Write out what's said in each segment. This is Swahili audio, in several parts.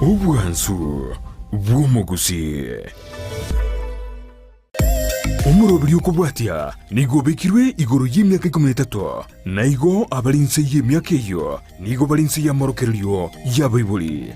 Obwansu bw'omugusii omurobiri okubwatya nigo bekirwe igoro y'emyaka 13 naigo abalinse y'emyaka eyo nigo balinse y'amorokereryo y'abaibuli.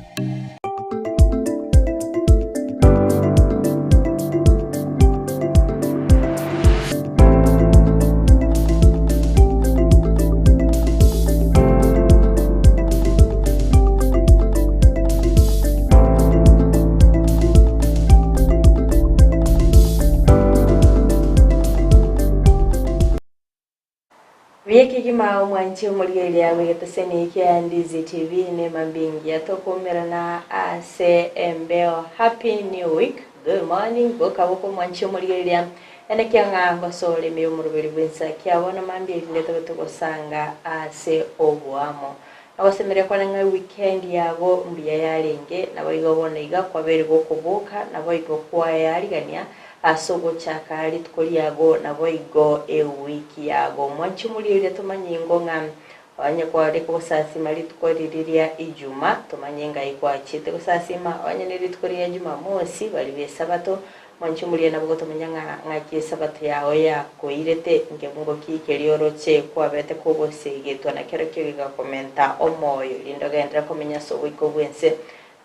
Vieki kima mwanchi umulgeli ya wegeteseni kia Ndizi TV ne mambingi ya toko na ase mbeo. Happy New Week. Good morning. Boka woko mwanchi umulgeli ya ene kia nga sole mi umurubili winsa kia wana mambingi leto toko sanga ase obuamo. Na wasemere kwa nga weekend yago mbia ya lenge na waigo wana iga kwa veri goko boka na waigo kwa ya ligania asogo chakali tukoli yago na boigo wiki yago mwanchi mulire tumanyingo ngam wanya kwa reko sasima litukoliria ijuma tumanyenga ikwa chite kusasima wanya nilitukolia juma mosi bali sabato mwanchi mulire nabwo tumanyanga ngaki sabato yaho ya koirete ngemungo kikelioroche kwa bete kobosegetwa na kerekyo komenta omoyo lindogendera komenya sobo ikobwense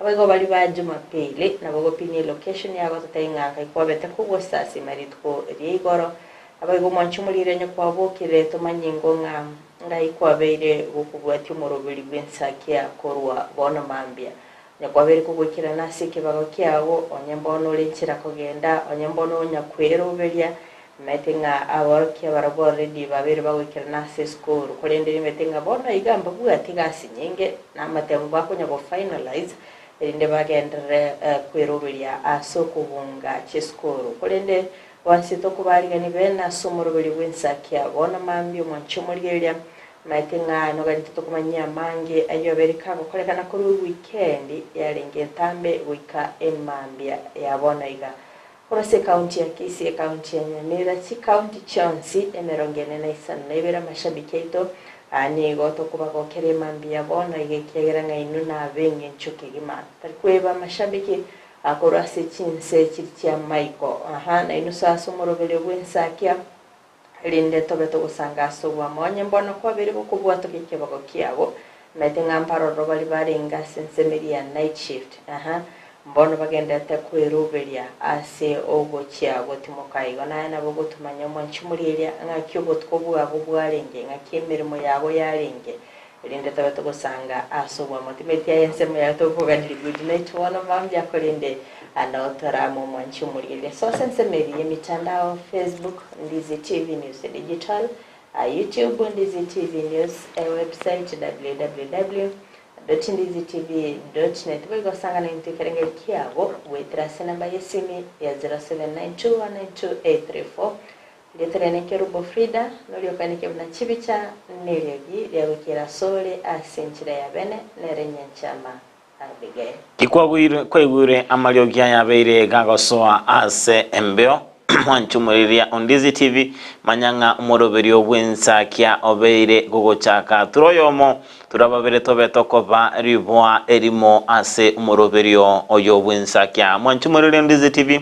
abago bali ba Jumapili nabago pini location yago tutainga kwa bete kugo sasi maritko rigoro abago mwanchumulire nyo kwa bokire tomanyingo ngai kwa beire gukubwati umurobiri gw'ensakia korwa bona mambia nyakwa bere kugukira nasike bago kyago onyembono linkira kugenda onyembono nyakwero beria metinga abarokia barabo already babere bagukira nase school kurendera metinga bona igamba bwati gasinyinge namatembo bako nyabo finalize erinde bagendere kweroberia asoko bunga cheskoro kolende wansito kubaliga ni bena somoroberi wensakia bona mambi mwanchumulyeria maitenga no gari tukumanya mangi ayo berika kolekana kuri weekend yarenge tambe wika emambia yabona iga kurase county ya Kisii county ya Nyamira chi county chonsi emerongene na isana nebera mashabikeito ani goto kubako kere mambia bona igekegera ngainu na benge nchuke gima tarkweba mashabiki akorase chinse chirichya maiko na inu saso morobele wensakia linde tobeto gusanga sobwa monye mbona kwa biri bukubwato kikebako kiabo metenga mparo robali barenga sensemeria night shift mbono bagenda takweroberia ase ogo chiago timokaigo na bogo tumanya mwanchumuriria ngakyogo twobwa bubwarenge ngakemerimo yabo yarenge rinde tabato gusanga asobwa motimeti yensemo yatovuga ndi good night wana mambya kolende anaotaramo mwanchumuriria so sensemeria mitandao Facebook Ndizi TV News Digital YouTube Ndizi TV News website www.ndizitv.net Wego sanga na interkerenge kiabo wetrase namba yesimi ya 0792192834 letrene KERUBO FRIDAH noliokanike na chibicha neregi lyagukira sole asenchira ya bene nere Nyanchama Abigael kwegure amaliogia yabeire gagosoa ase mbeo mwanchumuriria Ndizi TV manyanga umuroberi obwensakia obeire gugochaka turoyomo turababere tobeto koba ribwa erimo ase umuroberi oyo obwensakia mwanchumuriria Ndizi TV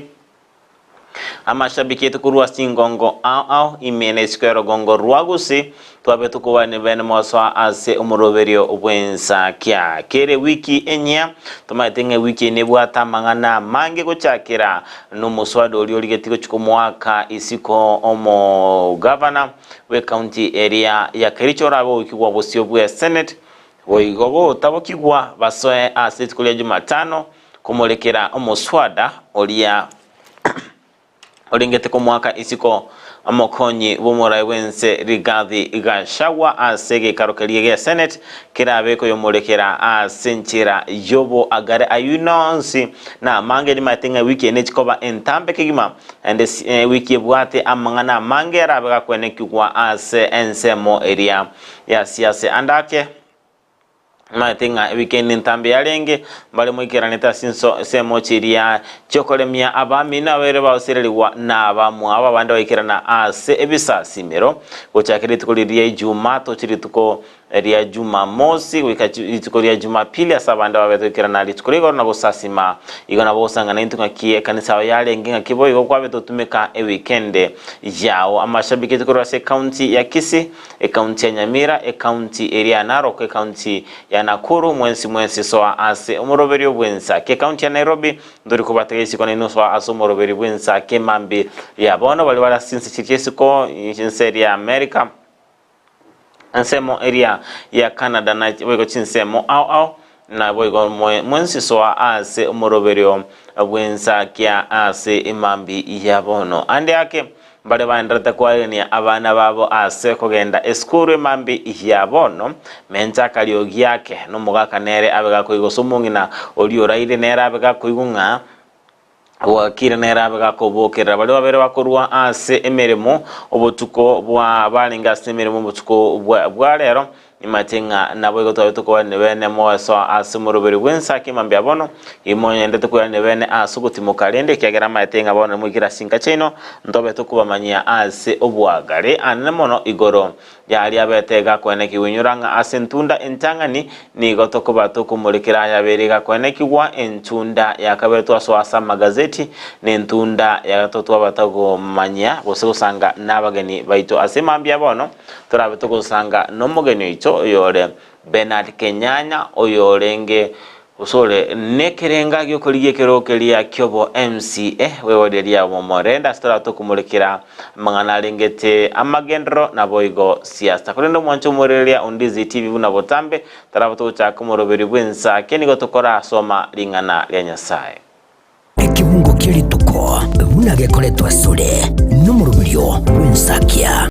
amashabiki tukurwa singongo au imene square gongo rwagusi twabeto kubane bene moswa ase umuroberi obwensakia kere wiki enya tumaitenge wiki nebwata mangana mange gochakira no muswado oli oligeti gochikomwaka isiko omo governor we county area ya Kericho rabo ikigwa bosio bwa senate boigogo tabokigwa basoe ase tukulia Jumatano kumolekera omuswada olia olingete komwaka isiko amokonyi bomorai wense Rigathi Gachagua asege karokelie ge senate kirabeko yomolekera asenchira yobo agare ayunonsi na mange ni matinga wiki nechikoba entambe kigima and wiki bwate amangana mange rabeka kwenekwa ase ensemo area ya siasa andake matinga weekend ntambe yalenge mbale muikiraneta sinso semo chiria chokolemia abami na were baosereliwa na abamu ababanda baikirana ase ebisa simero gochakire tukuliria Jumato chiri tuko ria Jumamosi wika ituko ria Jumapili asabanda babetokera na lituko igoro na busasima igona bosanga na intunga kie kanisa yale nginga kibo igo kwa betotumika weekend yao amashabiki tukoro se county ya Kisii county ya Nyamira county area Narok county ya Nakuru mwensi so ase umuroberi obwensa ke county ya Nairobi ndori kubategesi kone no so ase umuroberi bwensa ke mambi ya bono bali wala since chikesiko inseri ya America ansemo area ya Canada na wego chinsemo au na wego mwensi so ase umoroberio bwensa kia ase imambi ya bono ande yake bale baenderete kwani abana babo ase kugenda eskuru imambi ya bono menja kaliogi yake no mugaka nere abega kuigosomungi na olioraire nere abega kuigunga wakire nera abega kobokera bali babere bakorwa ase emeremo obutuko bwa balinga ase emeremo obutuko bwa lero imatenga nabo goto tuko ne bene mo so ase muruberi bwensa kimambya bono imonye ndete ko ne bene asuguti kalende kyagera matenga bono mugira sinka chino ndobe tukubamanyia ase obwagare anene mono igoro yali abetega kwene kiwinyuranga ase ntunda entangani ni goto ko batukumulikira yaberega kwene kiwa entunda yakabetwa so asa magazeti ne ntunda yagatotwa batagomanya bose usanga nabageni baito ase mambya bono turabe tukusanga no mugeni ito oyore Bernard Kenyanya oyorenge usole nekerenga gyokoliye kerokelia kyobo MCA wewodelia momorenda stara tukumulikira mangana lengete amagendro na boigo siasta kulendo mwancho morelia Ndizi TV buna botambe tarabato cha kumuroberi bwensa kenigo tokora soma lingana lya Nyasaye ekibungo kiri tuko bunage koletwa sole numurubirio bwensakia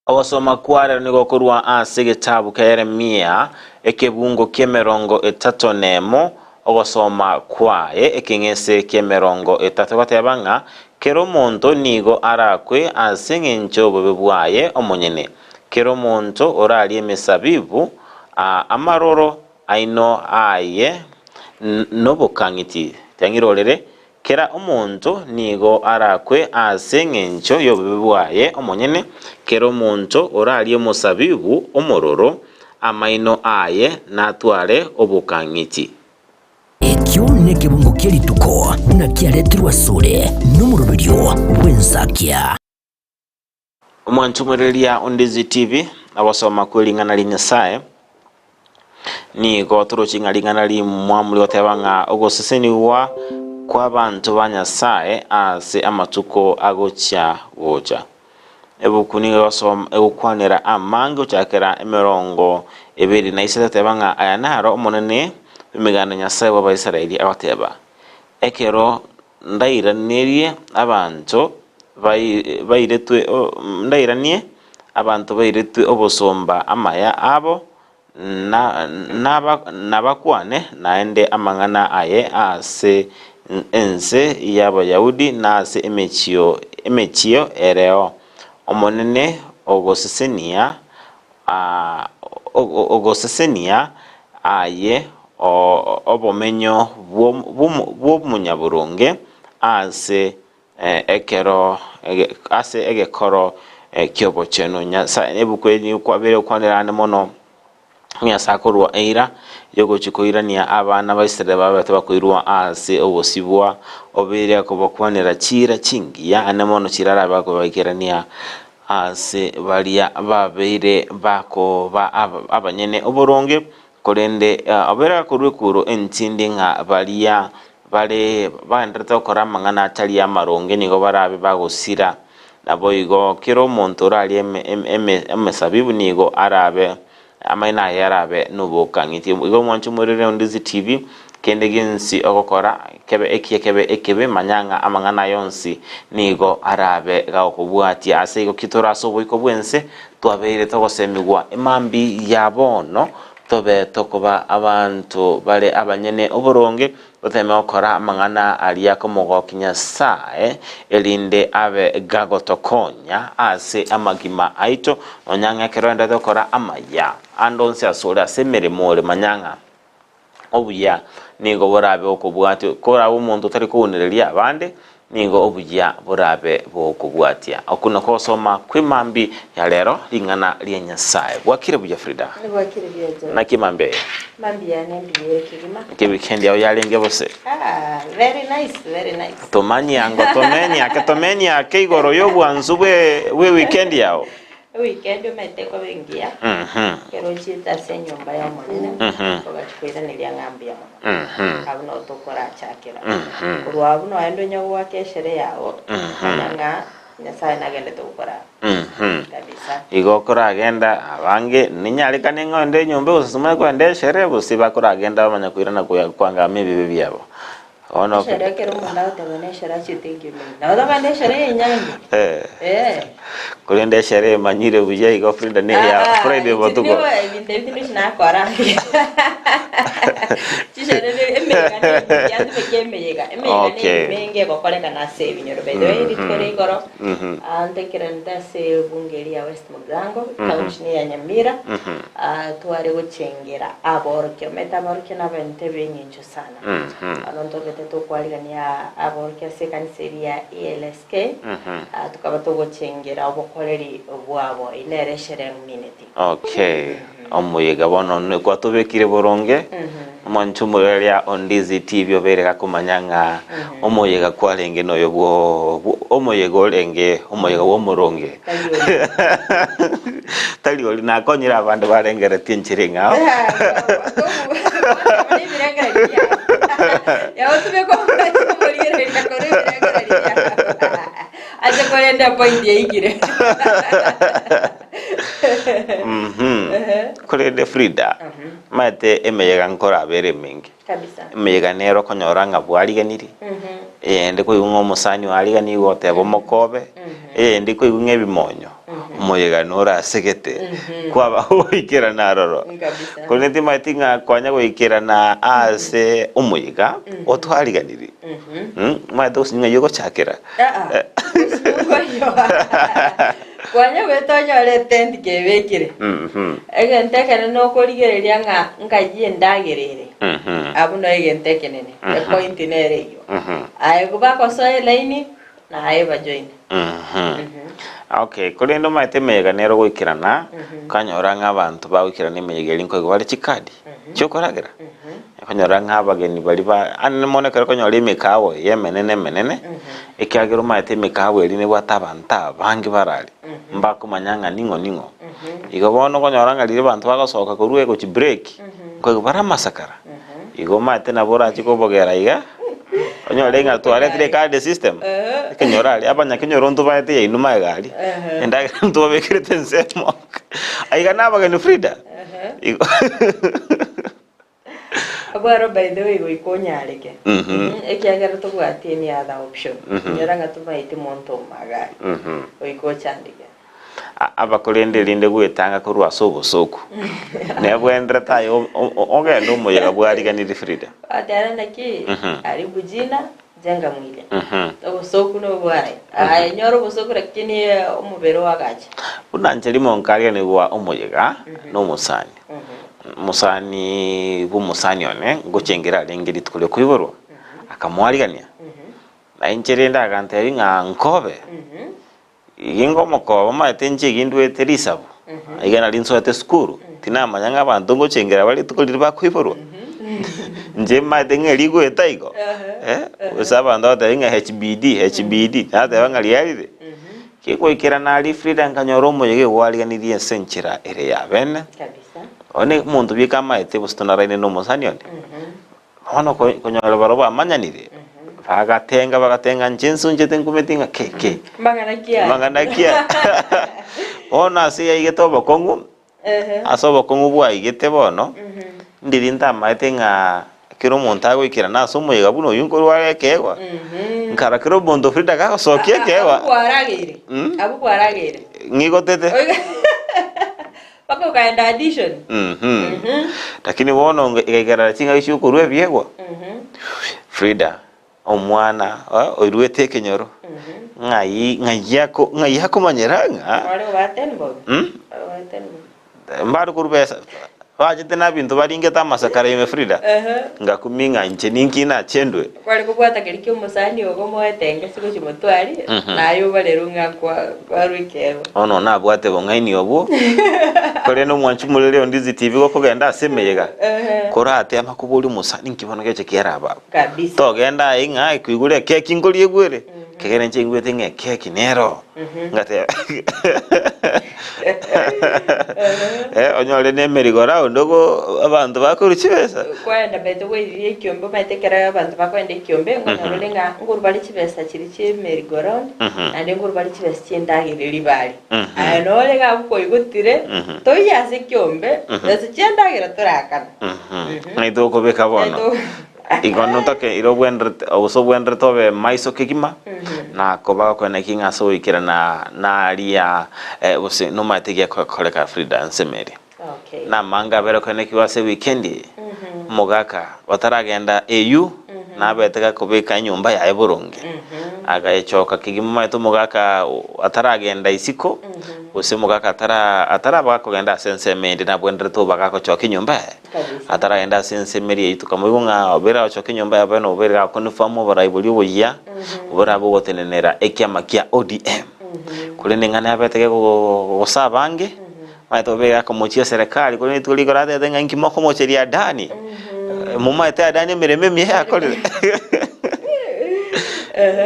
Awasoma kware nigo kurwa ase gitabu ka Yeremia ekebungo kemerongo etato nemo awasoma kwae ekingese kemerongo etato batebanga kero monto nigo arakwe ase ngencho bebwaye omonyene kero monto orali emesabibu amaroro aino aye nobokangiti tangirolere kera omonto nigo arakwe ase ngencho yobebwaye omonyene kera omonto orali omosabibu omororo amaino aye natware obukangiti ekyo nekebungo kelituko nakialetirwa sure numurubirio bwensakia omwanchumurelia Ndizi TV abasoma kwelingana li Nyasaye nigo turochinga lingana li mwamuli otebanga ogoseseniwa kwa bantu ba Nyasaye ase amatuko agocha gocha ebukuni wasoma ekwanera amango chakera emerongo ebiri na isete tebanga ayanaro omonene bimigana Nyasaye wa Israeli abateba ekero ndairanerie abantu bairetwe ndairanie abantu bairetwe obosomba amaya abo nabakwane naende amangana aye ase ense y'Abayahudi nase emechio ereo omonene ogosesenia aye obomenyo bw'omunyaburunge ase ekero ase egekoro kyobo cheno Nyasaye ebukweni kwabere kwanirane mono Nyasakorwa eira yogochikoirania abana baisire babete bakoirwa ase obosibwa obere akobakwanira chira chingiya anemono chirara bakobakirania ase balia babeire bako abanyene oboronge kolende obera kurukuru entindinga balia bale baendreta okora mangana atali ya maronge nigo barabe bagosira naboigo kiro montora ali emesabibu nigo arabe amaina yarabe nubokangiti igo mwanchu murire Ndizi TV kende gensi okokora kebe manyanga amangana yonsi nigo arabe gakobwati ase igo kitora sobo ikobwense twabeire togosemigwa imambi yabono tobe tokoba abantu bale abanyene oboronge oteme okora amangana aliya komogoki Nyasaye elinde abe gagotokonya ase amagima aito onyanga keronda dokora amaya andonse asura semeremore manyanga obuya nigo borabe okobwati kora umuntu tari kunerelia abande ningo obuya burabe bokugwatia okuna kosoma kwimambi ya lero lingana lya Nyasaye bwakire buya FRIDAH bwakire bya na kimambe mambi ya nembi kirima ke weekend yao yalenge bose very nice tomanya ngo tomenya ke igoro yo bwanzubwe we weekend yao weekend umete kwa bengia kero chita se nyumba ya monene kwa nilia ngambi ya mama abuna otokora chakira kurwa abuna aendo nyawo wake shere yao nga Nyasaye nagende tukora kabisa igokora agenda abange ninyarikane ngonde nyumba usuma kwende shere busiba kora agenda bamanya kwirana kwanga mibi byabo ono shere kero munda utabone shere chitenge na udabane shere nyangi kurende shere manyire buye igo FRIDAH ne ya Friday botuko ibintu na kora chishere emeka yandu bekemeyega emeka menge gokoreka na se binyoro bedo bitore igoro ante kiranda se bungeri ya West Mugango kaunti ya Nyamira tware guchengera aborokyo metaborokyo na bente benyincho sana alonto to kwaligania aborokyo se kanseria ELSK tukaba to guchengera obokoreri obwabo inere shere minute okay omuyega bono ne kwatubekire boronge manchumo ya Ndizi TV obereka kumanyanga omuyega kwalenge noyo bwo omuyega olenge omuyega wo muronge tali oli nakonyira abantu barengere tinchiringa ya otube ko muri renda kore aje kwenda point yigire kurede FRIDAH mate emeyega nkora abere mingi kabisa emeyega nero konyoranga bwariganiri ndiko yungo musani warigani wote bomokobe ndiko yunge bimonyo umuyega nora segete kwaba hoikera naroro kuneti matinga kwanya goikera na ase umuyega otwariganiri mate usinga yogo chakera kwanya wetonya le tent kebekire egentekene no korigereria ngaji ndagerere abuno egentekenene e point nereyo aye kuba kosoe line na aye bajoin okay kulendo mate mega nero goikirana kanyoranga abantu bawikirana imeyega linko gwale chikadi cyokoragira kanyoranga abageni bali ba anmone kare konyora imikawo yemenene ekyagero mate imikawo eline bwatabanta bangi barali mbakumanyanga ningo igo bono konyoranga lire bantu bagasoka kuruwe ko break ko bara masakara igo mate na bora chikobogera iga onyore nga tware tire card system kenyora ali abanya kenyoro ntu baite ye inuma gali enda ntu babekire tensemo aiga nabageni FRIDAH igo abaro by the way goikonyareke ekyagera tugwatie ni other option nyaranga tubaite monto magari goikochandike abakolende linde gwetanga kurwa sobosoku nebwendra tayo ogenda umuyega bwariganiri FRIDAH atara naki ari bujina jenga mwile obosoku no bwai nyoro bosoku rakini umubero wagaje unanjeri monkariga ni gwa umuyega no musani musani bumusani one gochengera lengeri tukule kuiborwa akamwarigania na incherenda aganteri nga nkobe ingo moko matenje gindwe terisabu igana linso ate skuru tinamanyanga abantu ngochengera bali tukulira bakwiborwa nje matenge ligo etaigo usaba ndo inga HBD ate bangali yarire kiko ikirana ali FRIDAH nkanyoro moyege waliganirie senchira ere ya bene kabisa one muntu bikama ete bustonaraine no musani one ono konyoro baroba amanyanire bagatenga njensu njete nkumetinga keke manganakia ona siya igeto bokongu asobo kongu bwa igete bono ndirinda maitenga kiro montago ikirana somo yega buno yunkoro wale kewa nkara kiro bondo FRIDAH ka sokie kewa abu kwaragire ngigotete pako kaenda addition lakini wono igegera chinga ishu kurwe byegwa FRIDAH omwana oirwete kenyoro ngayako manyeranga wale watenbo mbaru kurbesa Wajite na bintu baringe tamasakara yeme Frida. Ngakuminga nche ninkina chendwe. Kwali kubwata kirikyo musani ogo mwetenge siko chimotwari nayo balerunga kwa rwikero. Ono na bwate bongaini obo. Kore no mwanchumulele Ndizi TV ko kugenda asemeyega. Kora ate amakubuli musani nkibono keche kiaraba. Kabisa. Togenda inga kwigure keki ngoli egwere. Kegere nche ngwete nge keki nero. Ngate. Onyole ne merigora ndogo abantu bakuru chibesa. Kwenda bete we kyombe matekera abantu bakwenda kyombe ngonarulenga nguru bali chibesa chiri chi merigora ande nguru bali chibesa chendagire libali. Anole ga ko igutire to yase kyombe ndase chendagira turakana. Naito ko beka bono. Igono toke iro bwendre oso bwendre tobe maiso kigima na koba ko na kinga so ikira na alia ose no matege ko koleka Frida nsemeri. Okay. Na manga bere ko neki wase weekendi mogaka wataragenda EU na betega ko beka nyumba ya Eburunge agayechoka kigima to mogaka ataragenda isiko ose mogaka atara bakogenda sensemeri na bwendre to bakako choka nyumba ataragenda sensemeri itu kamugunga obera choka nyumba ya beno obera ko nufamu baraibuli oya obera bo gotenenera ekyama kya ODM kule ngana betege ko sabange maito bega komochia serikali kule tuligora tenga nkimoko mocheria dani muma ete dani mirememi yakole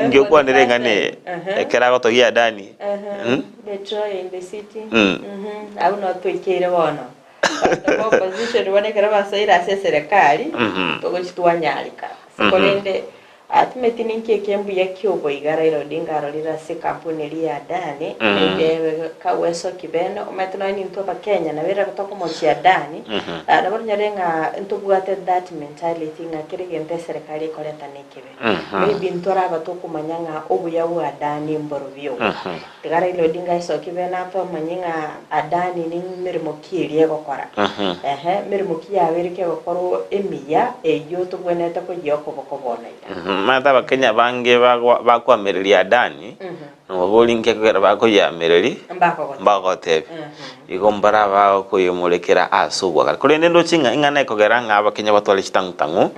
ngekuwa nirengane ekera goto ya dani Metro in the city au no twikire bono kwa opposition wanekera basaira serikali togochitwanyalika sikolende atumetini nkekembu ya kyobo igara ilo dingaro lira se kampuni ya dani ende kaweso kibeno umetino ni ntoba Kenya na wera kutoko mochi ya dani na bornyarenga ntubwate that mentality nga kirigente serikali koleta nekebe maybe ntora batoko manyanga obuya wa dani mborobyo igara ilo dinga iso kibena to manyinga adani ni mirimo kiri gokora mirimo kiya werike gokoro emiya eyo to bweneta ko yoko bokobona mata bakenya bange bakwa merili adani no bolinke kugera bako ya merili mbako tebe igombara bako yomulekera asubwa kole nendo chinga ingana kugera nga bakenya batwale chitangutangu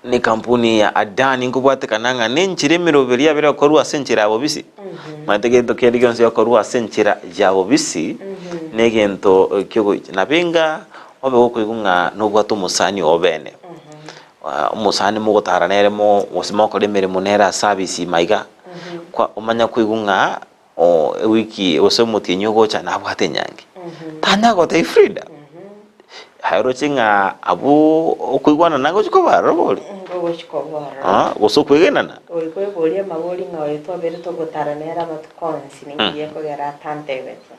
ni kampuni ya adani ngubwate kananga nenchire mirobeli ya bere korwa senchira abo bisi mategento kerigonse ya korwa senchira jabo bisi negento kyogo nabenga obe okuigunga no bwato musani obene umusani mugo taranere mo osimoko lemere monera service maiga kwa umanya kuigunga o wiki osomuti nyogo cha na bwate nyange tanya go te Frida hayro chinga abu okuigwana nango chikobaro boli ngo chikobaro gosokwegena na oikwe boli amagoli ngawe to bere to gotaranera matkonsi ningiye ko gara tantebeta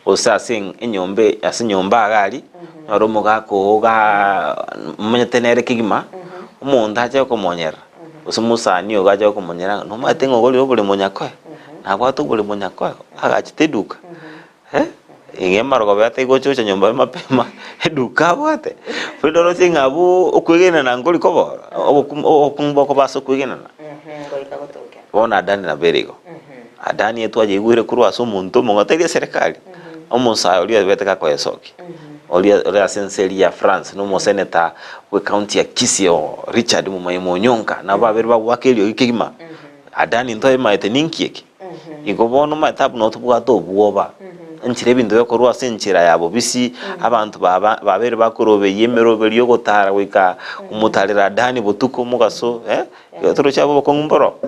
osasing inyombe asinyomba agali oromo gako ga munyetenere kigima umuntu aje ko monyera usumusani ogaje ko monyera no matengo goli obule monyakwe nabwato bule monyakwe agachiteduka ingemarogo bate gochocha nyomba mapema eduka bwate fidoro singabu okwegena na ngoli kobora okumbo ko baso kwegena na ngoli kagotoke bona dani na berigo adani etu aje igwire kurwa so muntu mongoteria serikali omusa oli beteka ko esoki oli asenseli ya France no mo senator we county ya Kisii Richard Mumaimo Nyonka na babere babwakeli ikigima adani ntoye maite ninkieki igobono matabu no tubwato buoba nchire bintu yo korwa senchira yabo bisi abantu babere bakorobe yemerobe lyo gotara wika umutarira dani butuko mugaso yotoro cyabo ko ngumboro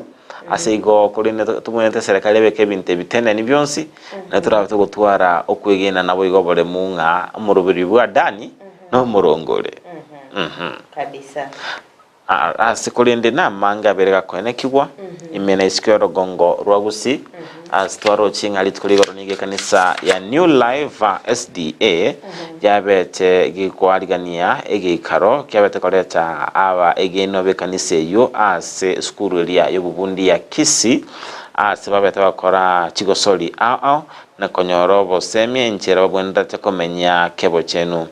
aseigo kurine tumwete serikali beke binte bitene ni byonsi na turabate gutwara okwegena nabo igobore munga murubiri bwa dani no murongore kabisa asikolende na manga berega kwenekibwa imena isikero gongo rwa Gusii astwaro chinga litkuligoro nige kanisa ya New Life SDA yabete gikwaligania egikaro kyabete koleta aba egeno be kanisa yo ase skuru elia yo bubundi ya Kisii ase babete bakora chigosoli na konyoro bosemye nchera bwenda tekomenya kebo chenu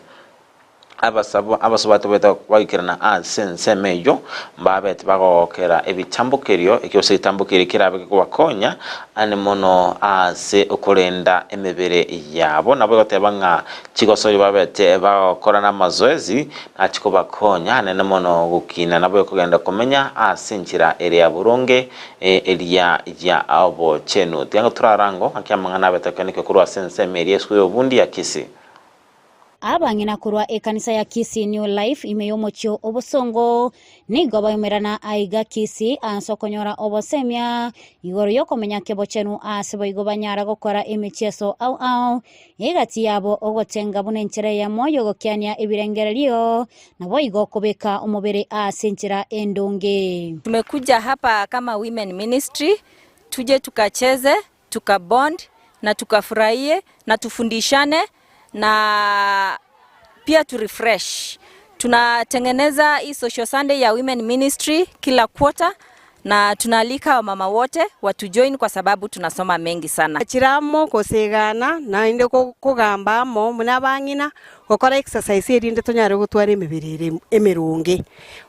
abasubati beta bagikirana asensemeyo mbabete bagokera ebitambukirio ikyose itambukire kirabe kubakonya ane mono ase ukurenda emebere yabo nabo gotebanga chigosori babete bagokora n'amazoezi nachiko bakonya ane mono gukina nabo kugenda kumenya asinchira area burunge elia ya abo chenu tianga turarango akyamangana betekanike kurwa sensemerie esku yobundi ya Kisii. Abangina kurwa ekanisa ya Kisii New Life imeyomocho obosongo nigo bayomerana aiga Kisii ansokonyora obosemia igoro yokomenya kebo chenu asibo igobanyara gokora emicheso au igati yabo ogotenga bunenchera ya moyo gokyania ebirengererio nabo igokobeka omubere asenchera endonge. Tumekuja hapa kama women ministry tuje tukacheze, tukabond na tukafurahie na tufundishane na pia tu refresh. Tunatengeneza hii social Sunday ya women ministry kila quarter na tunaalika wamama wote watu join kwa sababu tunasoma mengi sana. Chiramo kosegana na inde kugamba mo munabangina gukora exercise irinde tonyare gutwara emibirire emirungi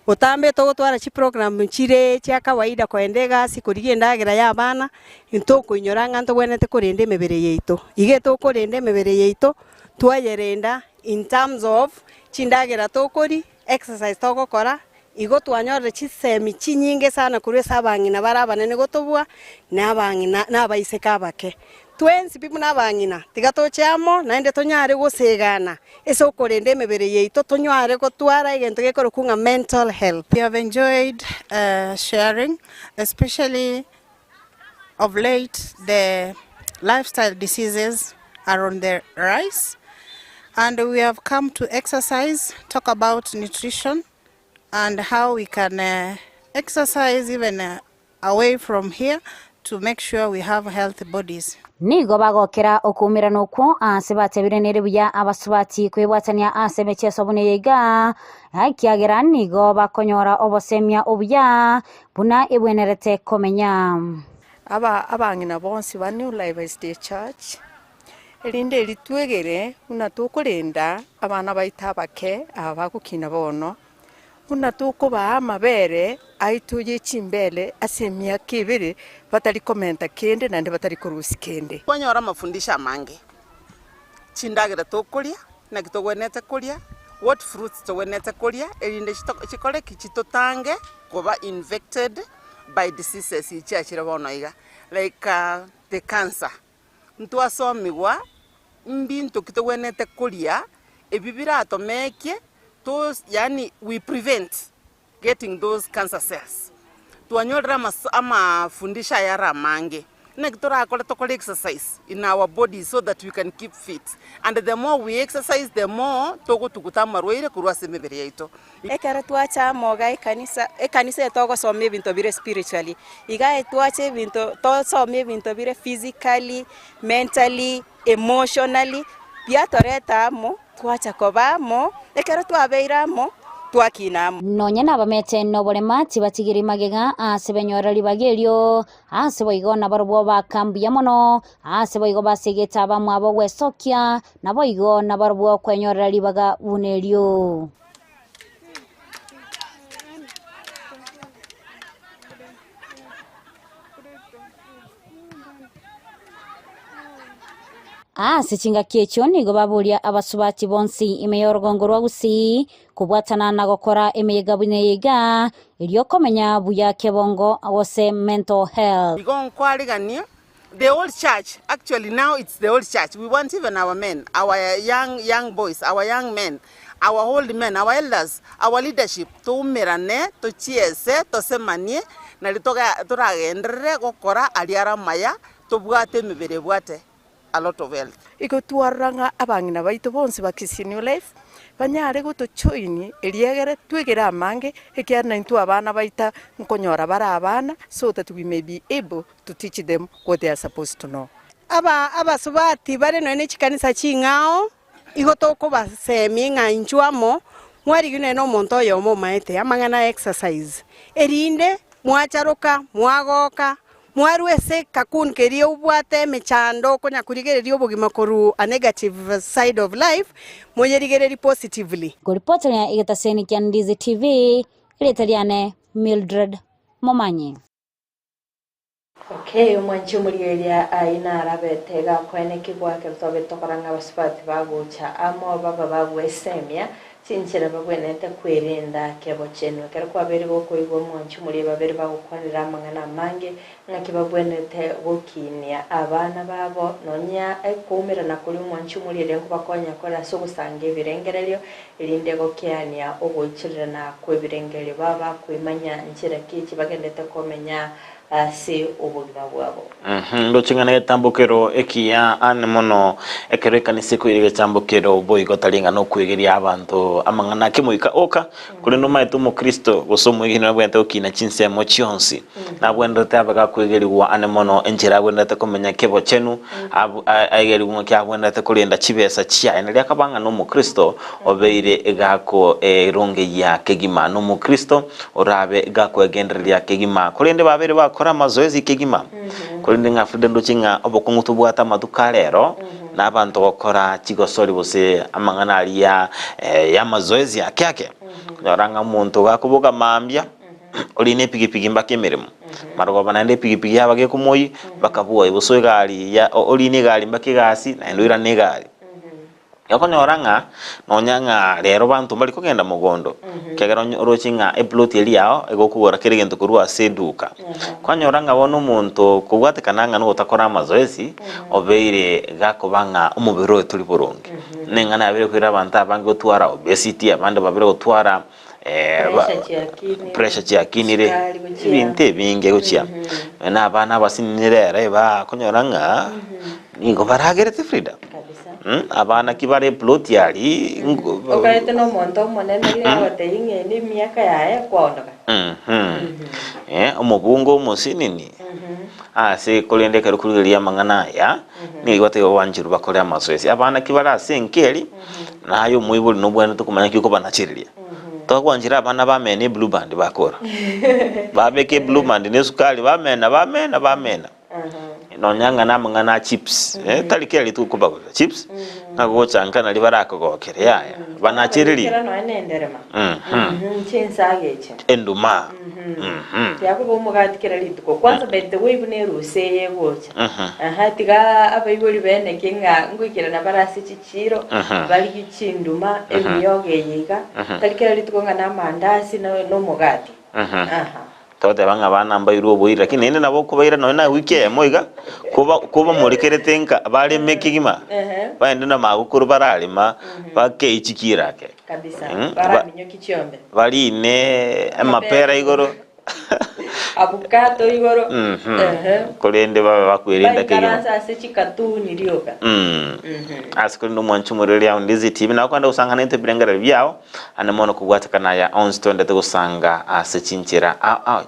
utambe to gutwara chi program chire cha kawaida kwendega sikuriye ndagira ya bana into kunyoranga nto gwenete kurinde emibire yeito igeto kurinde emibire yeito twayerenda in terms of chindagira tokori exercise tokokora igo twanyore chisemi chinyinge sana kuri sabangina barabanene gotobwa nabangina nabaiseka bake twensi bibu nabangina tigatochamo naende tonyare gusegana eso korende emebere yeito tonyare gotwara igento gekoro kunga mental health. We have enjoyed sharing, especially of late the lifestyle diseases are on the rise. And we have come to exercise, talk about nutrition and how we can exercise even away from here to make sure we have healthy bodies. Nigo bagokera okumira nokwo asebate nere buya abasubati kwebwatania asemecheso buneyega akiagera nigo bakonyora obosemia obuya buna ebwenerete komenya abangina bonsi ba New Life State Church elinde litwegere una tukurenda abana baita bake abagukina bono una tukuba amabere aituje chimbele asemia kibiri batali komenta kende nande batali kurusi kende kwanyora mafundisha mange chindagira tokulia na kitogwenete kulia what fruits togwenete kulia elinde chikole kichitotange kuba infected by diseases ichachira bono iga like the cancer ntu asomiwa mbintu kitogwenete kulia ebibira atomekie those yani we prevent getting those cancer cells tuanyora ama fundisha yara mange na kitora akole tokole exercise in our body so that we can keep fit and the more we exercise the more togo tukutama roire kurwa semebere yaito ekara tuacha moga ekanisa togo some binto bire spiritually iga tuache binto to some binto bire physically mentally emotionally pia toreta mo tuacha kobamo ekara tuabeiramo twakinamo nonyana bamete noborema tibatigiri magega asebenyora libagerio aseboigona barbo bakambuya mono aseboigo basegeta bamwe abo gwesokia naboigo nabarbo kwenyora libaga bunerio sechinga kiecho nigo baburia abasubati bonsi imeyorogongorwa Gusii kubwatana na gokora emeyega buneyega iliyo komenya buya kebongo awose mental health igon kwaligania the old church actually now it's the old church we want even our men our young boys our young men our old men our elders our leadership to merane to chiese to semanie na litoga turagendere gokora aliara maya to bwate mebere bwate a lot of health. Iko tuaranga abangina baito bonsi ba Kisii New Life banyare go to choini eliegere twegera amange ekiarna into abana baita nkonyora bara abana so that we may be able to teach them what they are supposed to know. Abasubati bare no ne chikanisa chingao igo toko basemi nganchwamo mwari gune no monto yo mo maete amangana exercise erinde mwacharuka mwagoka mwaru ese kakun kerio ubwate mechando konya kurigererio bugima koru a negative side of life moyerigereri positively. Kuripoti ya igataseni kia Ndizi TV iletariane Mildred Momanyi. Okay, mwanchi murigeria aina arabetega kwene kigwake rutobetokoranga basipati bagucha amo baba bagwesemia sinchira babwenete kwirinda kebo chenu kero kwabere gokoigwa mwanchi muri babere bagukwanira amangana mange ngakibabwenete gokinia abana babo nonya ekumira na kuri mwanchi muri rero kubakonya kora so gusanga ibirengereryo irinde gokiania ogochirira na kwebirengeryo baba kwimanya nchira kichi bagendete komenya si ubugima bwabo. Ndo chingana etambukero ekia ane mono ekereka nisiko irige tambukero boigo talinga no kwegeria abantu amangana kimuika oka kuri no maitu mu Kristo gosomo igina bwente okina chinse mo chionsi na bwendo tabaga kwegeriwa ane mono enjira bwendo takomenya kebo chenu aigeri gumwe kya bwendo takulinda chibesa chia ene lya kabanga no mu Kristo obeire egako ronge ya kegima no mu Kristo orabe egako egenderia kegima kulinde babere bakora mazoezi kegima kulinde nga FRIDAH ndo chinga obokungutu bwata maduka lero n'abantu bakora kigosori bose amangana ali ya mazoezi yake yoranga muntu gakubuga mambya oline pigipigi mbakemeremo marogo banande pigipigi yabage kumoyi bakabuwa ibuso gali ya oline gali mbakigasi na ndwira negali yakonyoranga nonyanga lero bantu bali kugenda mugondo kegero orochinga eplot eli yao egokugora kirigento kurwa seduka kwanyoranga wono muntu kubwatekananga no utakora mazoezi obeire gakobanga umubiro tuli boronge nengana abire kwira abantu abange gotwara obesity abandi babire gotwara pressure chiakinire binte binge guchya na abana basinirere ba konyoranga ningo baragerete FRIDAH abana kibare plot yali okarete no monto monene ya wateinge ni miaka ya kwaondoka omubungo musinini se kolende karukuliria mangana ya ni wate wanjiru bakore amasoesi abana kibara senkeli nayo muibuli no bwana tukumanya kiko banachiriria tokwanjira abana bamene blue band bakora babeke blue band ne sukali bamena nonyanga namangana chips talikeli tu kuba chips nagocha nkana libarako gokere yaya banachiriri no enenderema chinsageche enduma yakuba umugati kiralituko kwanza bete webune ruseye gocha tiga abayibuli bene kinga ngwikira na barasi chichiro bali gichinduma emiyoge yiga talikeli lituko ngana mandasi no mugati tote banga bana mbairo boira lakini ene nabo kubaira nona wiki moiga kuba murekerete nka bali mekigima baende na magukuru baralima bake ichikirake kabisa bara minyoki chiombe bali ne amapera igoro abukato igoro kolende baba bakwerinda kigima baranza se chikatuni ryoka asikundo mwanchu mureli ya Ndizi TV na kwanda usangana inte birengera byao anamono kubwatakana ya onstonde tegusanga asechinchira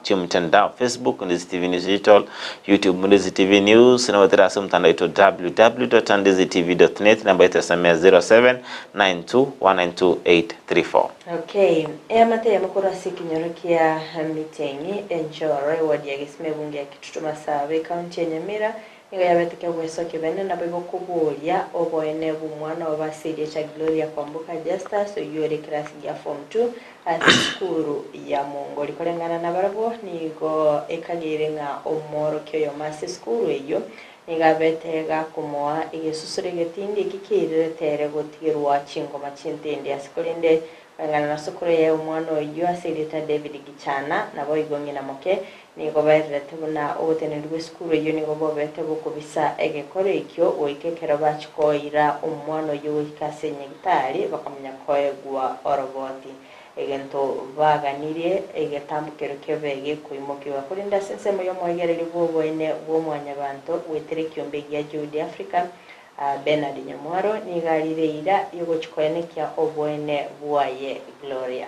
chimtandao Facebook Ndizi TV News Digital, YouTube Ndizi TV News na watera mtandao ito www.ndizitv.net namba ito samia 0792192834. Okay, mate yamakora sikinyorokia mitengi enjoy wadi ya gisme bunge ya kitutuma sabe county ya Nyamira nigo yabeteke bwesoke bene na bego kubulia oboene bumwana obasiri cha Gloria kwambuka Justus yore class ya form 2 at school ya Mungo likolengana na barabo nigo ekagirenga omoro kyo yo masi school eyo nigabetega kumoa igesusurege tindi kikirire tere gotirwa chingoma chintindi asikolinde ngana na sokore ya umwana oyo asirita David Gichana nabo igongi na moke nigo bayirete buna obutenirwe school yo nigo bobete bukubisa egekore ikyo oikekera bachikoira umwana oyo wikasenye gitari bakamenya koegwa oroboti egento baganire egetambukero kebege kuimokiwa kulinda sensemo yo moigereri bwoboine bwomwanya bantu wetere kyombe ya Jude Africa Bernard Nyamwaro nigarire ira yogochikoenekia obwene bwaye Gloria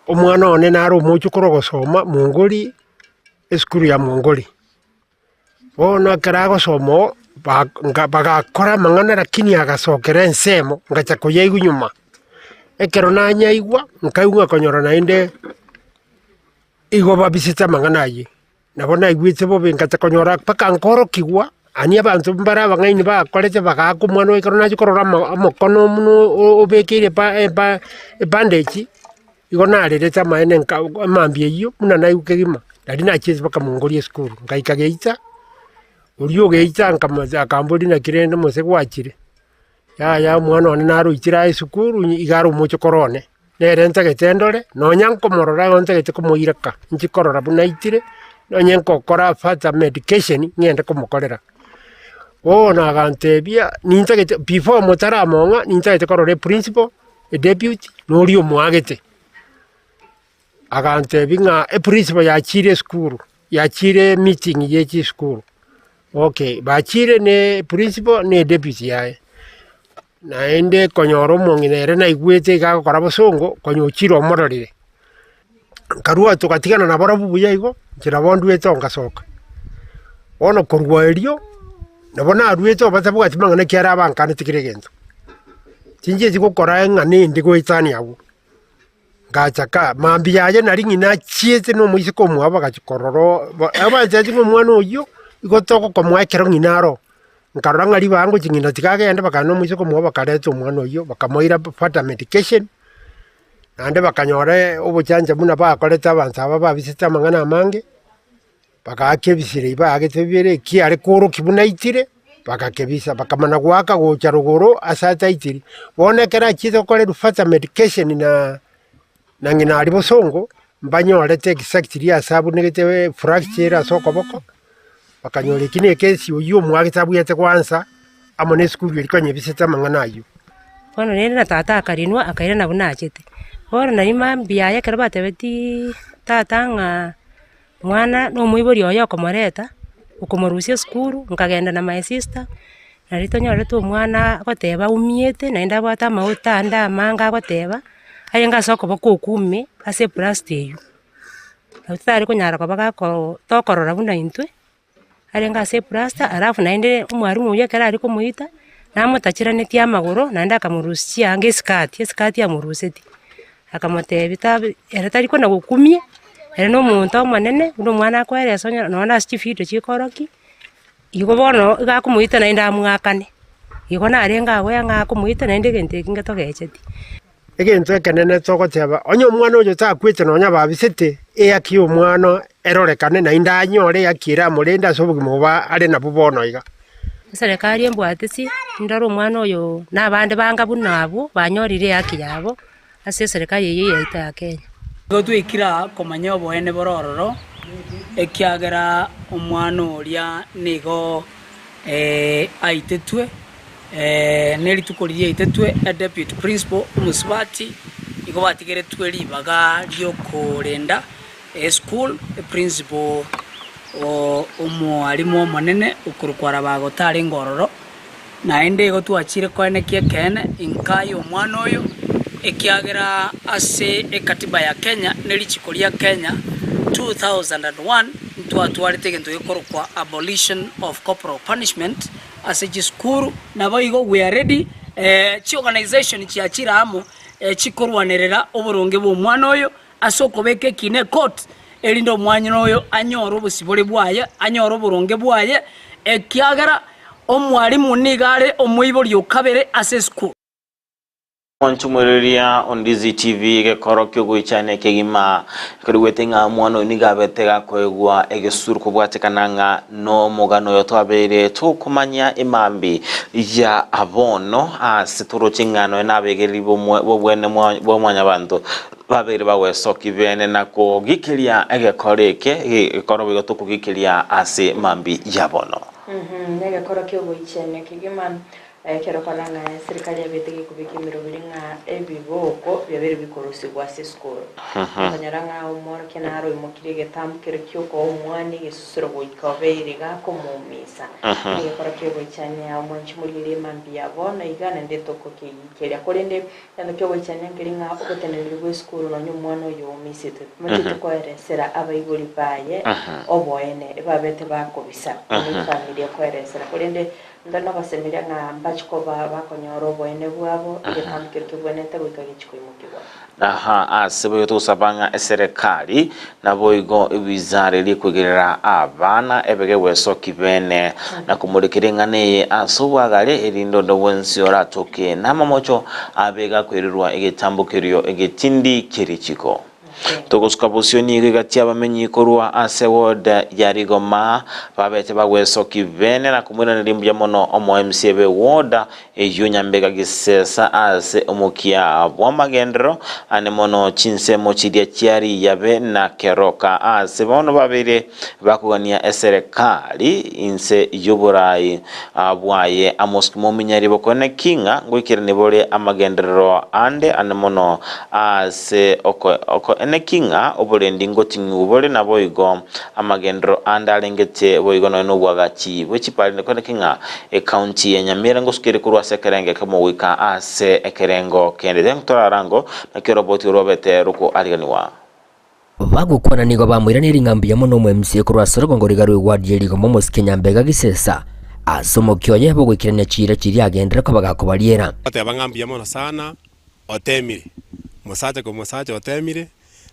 omwana one naro muchu korogosoma mungoli eskuru ya mungoli bona karago somo bagakora mangana lakini agasokera ensemo ngacha kuyigu nyuma ekero nanyaigwa nkaiunga konyora nainde igo babisita mangana yi nabona igwitse bo benkata konyora paka nkoro kigwa ani abantu mbara bangaini ba kolete bagaku mwana ikorona jikorora amokono muno obekire pa bandage igona rereta maene mambie iyo muna na yukegima ndari na cheze baka mungori school ngaikageita uriyo geita nkamaza kamburi na kirende mose gwachire ya mwana one naro ikira school igaro mucho korone nerenta getendore no nyanko morora onte gete kumuiraka njikorora buna itire no nyanko kora fata medication ngende kumukorera na gantebia ninta gete before motara monga ninta gete korore principal deputy no rio mwagete agantebinga principal ya chire school ya chire meeting yechi school okay ba chire ne principal ne deputy yae naende konyoro monginere na igwete gakora bosongo konyochiro mororire karua tukatigana na barabu buya igo njira bondu etonga soka ono korwa erio nabona arueto batabu gatimanga nekiara abanka netikire gento tinje zigukora ngane ndigo itani yawo gachaka mambi yaje nari ngina chiete no muisiko mwaba gachikororo abanza zingo mwana oyo igotoko komwekero nginaro nkaranga li bango chingina tikagenda bakano muisiko mwaba kareto mwana oyo bakamoira fata medication nande bakanyore obuchanja muna bakoleta abantu aba babisita mangana amange bakakebisire bagetebere ki ari koro kibuna itire bakakebisa bakamana gwaka gocha rugoro asata itiri bonekera chito kore rufata medication na ngina ari bosongo mbanyore te exactly asabu negete fracture asoko boko bakanyore kine kesi uyu mwagitabu yete kwanza amone school ikonye bisita mangana ayo kono nene na tata akarinwa akaira na bunachete ora na imambi ya kerabate beti tata nga mwana no muibori oyo komoreta ukomorusia skuru nkagenda na my sister na ritonyore tu mwana goteba umiete na inda bata mauta anda manga goteba ayenga soko bakukumi ase plasteyu utari kunyara kwa ko tokorora buna intwe ayenga ase plasta arafu na inde umwarimu uye kera ari kumuita namutachira neti amagoro na nda kamurusia ange skati amuruseti akamotebita eratari kona gukumie ere no muntu omonene uno mwana akwere sonya nona astifito chikoroki igo bono igakumuita na inda mwakane igo na arenga we ngakumuita na inde gente kingato gecheti egento ekenene togoteba onyo mwana oyo takwete nonya babisete eyaki omwana erorekane na inda anyore yakira murenda sobugimo ba ari na bubono iga serikali embwatisi ndaro mwana oyo nabande banga bunabo banyorire yaki yabo ase serikali yeye yaita ya Kenya gotu ikira komanya boene borororo ekiagera omwana oria nigo aitetwe neri tukoriye aitetwe deputy principal Musbati igo batigeretwe ribaga ryo korenda school principal omwarimu omonene ukurukwara bagotari ngororo naende igo twachire kwene kiekene inkai omwana oyo ekiagera ase ekatiba ya Kenya nerichikoria Kenya 2001 twatwarite gento gikorwa abolition of corporal punishment ase jiskuru nabo igo we are ready chi organization chiachira amo chikorwanerera oboronge bwo mwana oyo asokobeke kine court erindo mwana oyo anyoro busibore bwaye anyoro boronge bwaye ekiagera omwarimu nigare omuibori okabere ase school Onchumuria on Ndizi TV gekorokyo guichane kegima keruwetenga mwana nigabetega kwegwa egesuru kubwatekananga no mugano yotwabere tukumanya imambi ya abono asituro chingano nabegeri bobwene bomwanya bantu babere bawesoki bene nako gikiria egekoreke ekorobe tukugikiria ase mambi ya bono negekorokyo guichane kegima kero kalanga serikali ya betege kubikimiro biringa ebiboko byabere bikorosi kwa school kanyaranga umora kenaro imokirege tamkere kyoko omwani gesusuro boikabere gako mumisa ni korokyo boichane amonchi muri mambi yabona igana ndetoko kiri akorende yano kyo boichane kiringa ogotenere bwo school no nyumwana yo misite matito ko eresera abayigori baye oboene babete bakobisa ni familia ko eresera korende ndona basemeria na bachiko bakonyora obwene bwabo igetambukire tubonete gwikagichiko imukibwa asebe tusabanga serikali nabo igo ibizare likwegerera abana ebege bwesoki bene na kumulikiringane asubagale erindondo wensi oratoke namamocho abega kwerirwa igetambukirio igetindi kirichiko Toguska posioni gati abamenyi korwa aseward ya Rigoma babete bagwesoki bene na kumwira nirimbu ya mono omo MCB woda ejunyambega gisesa ase omukia bwamagendero ane mono chinsemo chidia chiari yabe na keroka ase bono babire bakugania serikali inse yuburai abwaye amoskimo minyari bokone kinga ngwikira nibole amagendero ande ane mono ase oko enekinga obulendi ngotingu ubole na boigo amagendero andalengete boigo no bwagachi bwechipali ne kinga county ya Nyamira ngosukire kurwa sekerenge kamo wika ase ekerengo kende dentora rango na kiroboti robete ruko aliganiwa bagukwana nigo bamwiranira ingambi ya muno MC kurwa sorogo ngo rigarwe wadiye go momo Kenyambega gisesa asomo kyoye bogwikiranya chira chiri agendera ko bagakobaliera ate abangambi ya mono sana otemire musaje ko musaje otemire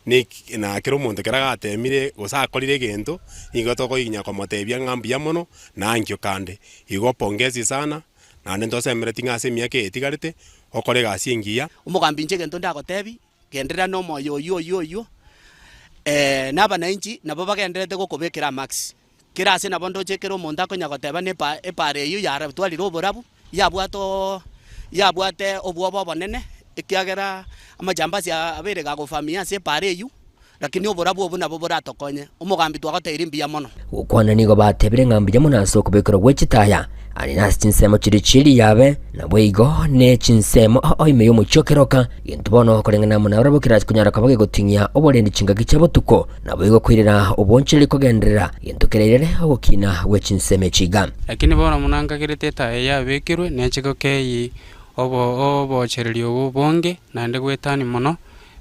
ni na kero muntu keraga atemire usakorire gento ingoto ko inya komotebia ngambi ya mono na angyo kande igo pongezi sana na nendo semere tingase miake etigarete okore gasingia umugambi nje gento ndagotebi gendera no moyo yo naba na inchi nabo bagenderete gukubekira max kirase nabo ndoje kero muntu akonya goteba ne epare yu yara twaliro borabu yabwate obwobo bonene ikiagera amajambasi abere gagufamia se pare yu lakini oborabu obuna bobora tokonye umugambi twagoteira mbia mono ukwana nigo batebire ngambi yamuno asokubekero gwechitaya ani nasi chinsemo chiri yabe na bwigo ne chinsemo oime yo muchokeroka yentubono korengana muna urabukira kunyara kabage gutingia obolendi chingagi chabotuko na bwigo kwirira obonchiri kogenderera yentukerere obukina we chinseme chiga lakini bona munanga kireteta yabekirwe nechiko keyi obo cherilio bonge nande gwetani mono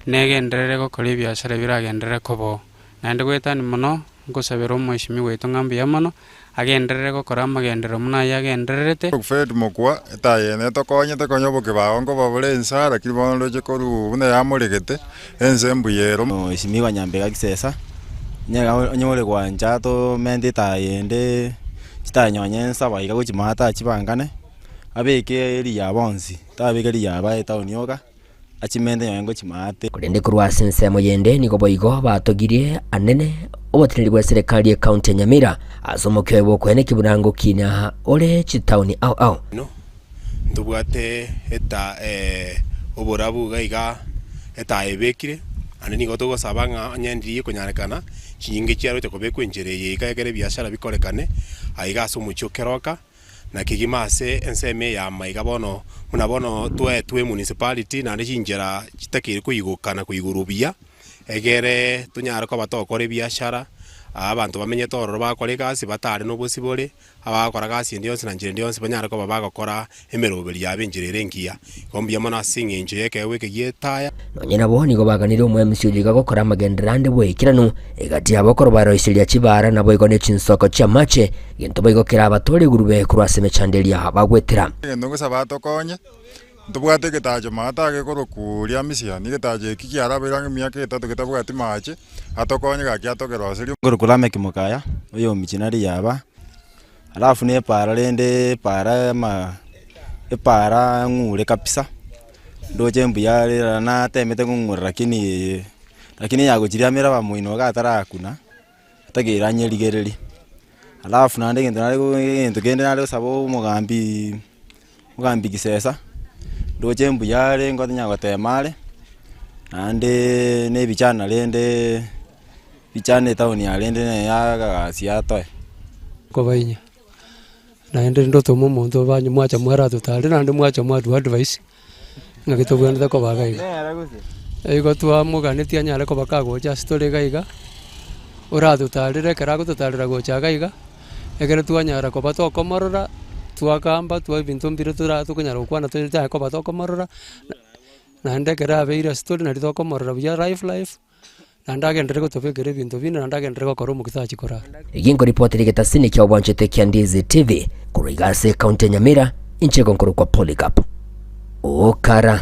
negenderere gukora ibiashara biragenderere kobo nande gwetani mono ngusabira umwishimi wetu ngambi ya mono agenderere gukora amagendero muna yagendererete Fred mukwa etayene tokonyete konyoboke baongo babule ensara kibono loje koru bune yamuregete ensembuyero ishimi Nyambega gisesa nyaga nyore gwanja to mende tayende chitanyonyensa baiga guchimata chibangane abeke eri yabonzi tabigeri yabaye taunyoga achimende nyango chimate kurende kurwa sensemo yende niko boigo batogirie anene obotinirwa serikali ya county ya Nyamira asomokewe bokwene kiburango kina ole chitauni au no ndubwate eta oborabu gaiga eta ebekire aneni goto gosabanga nyandiriye kunyarekana kinge cyaro cyo kubekwe njereye ikagere biashara bikorekane aiga somucho keroka na kigimase enseme ya maiga bono munabono twe municipality na njera kitakire kuyigukana kuyigurubia egere tunyara ko batokore biashara abantu bamenye tororo bakore gasi batari no busibore abakora gasi ndiyonse na njere ndiyonse banyara ko babagakora emeroberi yabenjirere ngiya kombi yamana singe nje yekewe kigiyetaya nonyena bo nigo baganire umwe msyuliga gukora amagenderande bwekirano egati abakoro baroisiria kibara nabo igone chinsoko cha mache yento bayigokera abatore gurube kurwaseme chandelia bagwetera ndongo sabatokonye ndubwate getaje mata ge koro kuria misia ni getaje kikiara birange miake etatu getabwate mache atokonye gakiatokero asiri ngoro kulame kimukaya uyo michinari yaba alafu ne para lende para ngure kabisa ndoje mbuyale na temete ngura lakini yago chiramira bamuino gatara kuna tagira nyerigereri alafu nande ngende nale sabo mugambi gisesa ndoje mbuyale ngotinya gotemale ande ne bichana lende bichane tauni alende ne yaga siatoe kobainya naende ndoto mumuntu banyu mwacha mwara tutale nande mwacha mwadu advice ngagito bwenda ko bagaiga ego twa muganiti anyale ko bakago just tole gaiga ora tutalire karago tutalira gocha gaiga egere twanyara ko batoko marora twakamba twa bintu mbire tukunyara ukwana tuta ko batoko marora nande kera beira story na ritoko marora bya life na ndagendere gotobekera ebinto bine na ndagendere gokora omukithachi kora igingo ripoteri getasini kia obwanchete kia Ndizi TV kurigase kaunti ya Nyamira inchego nkuru kwa Polycarp okara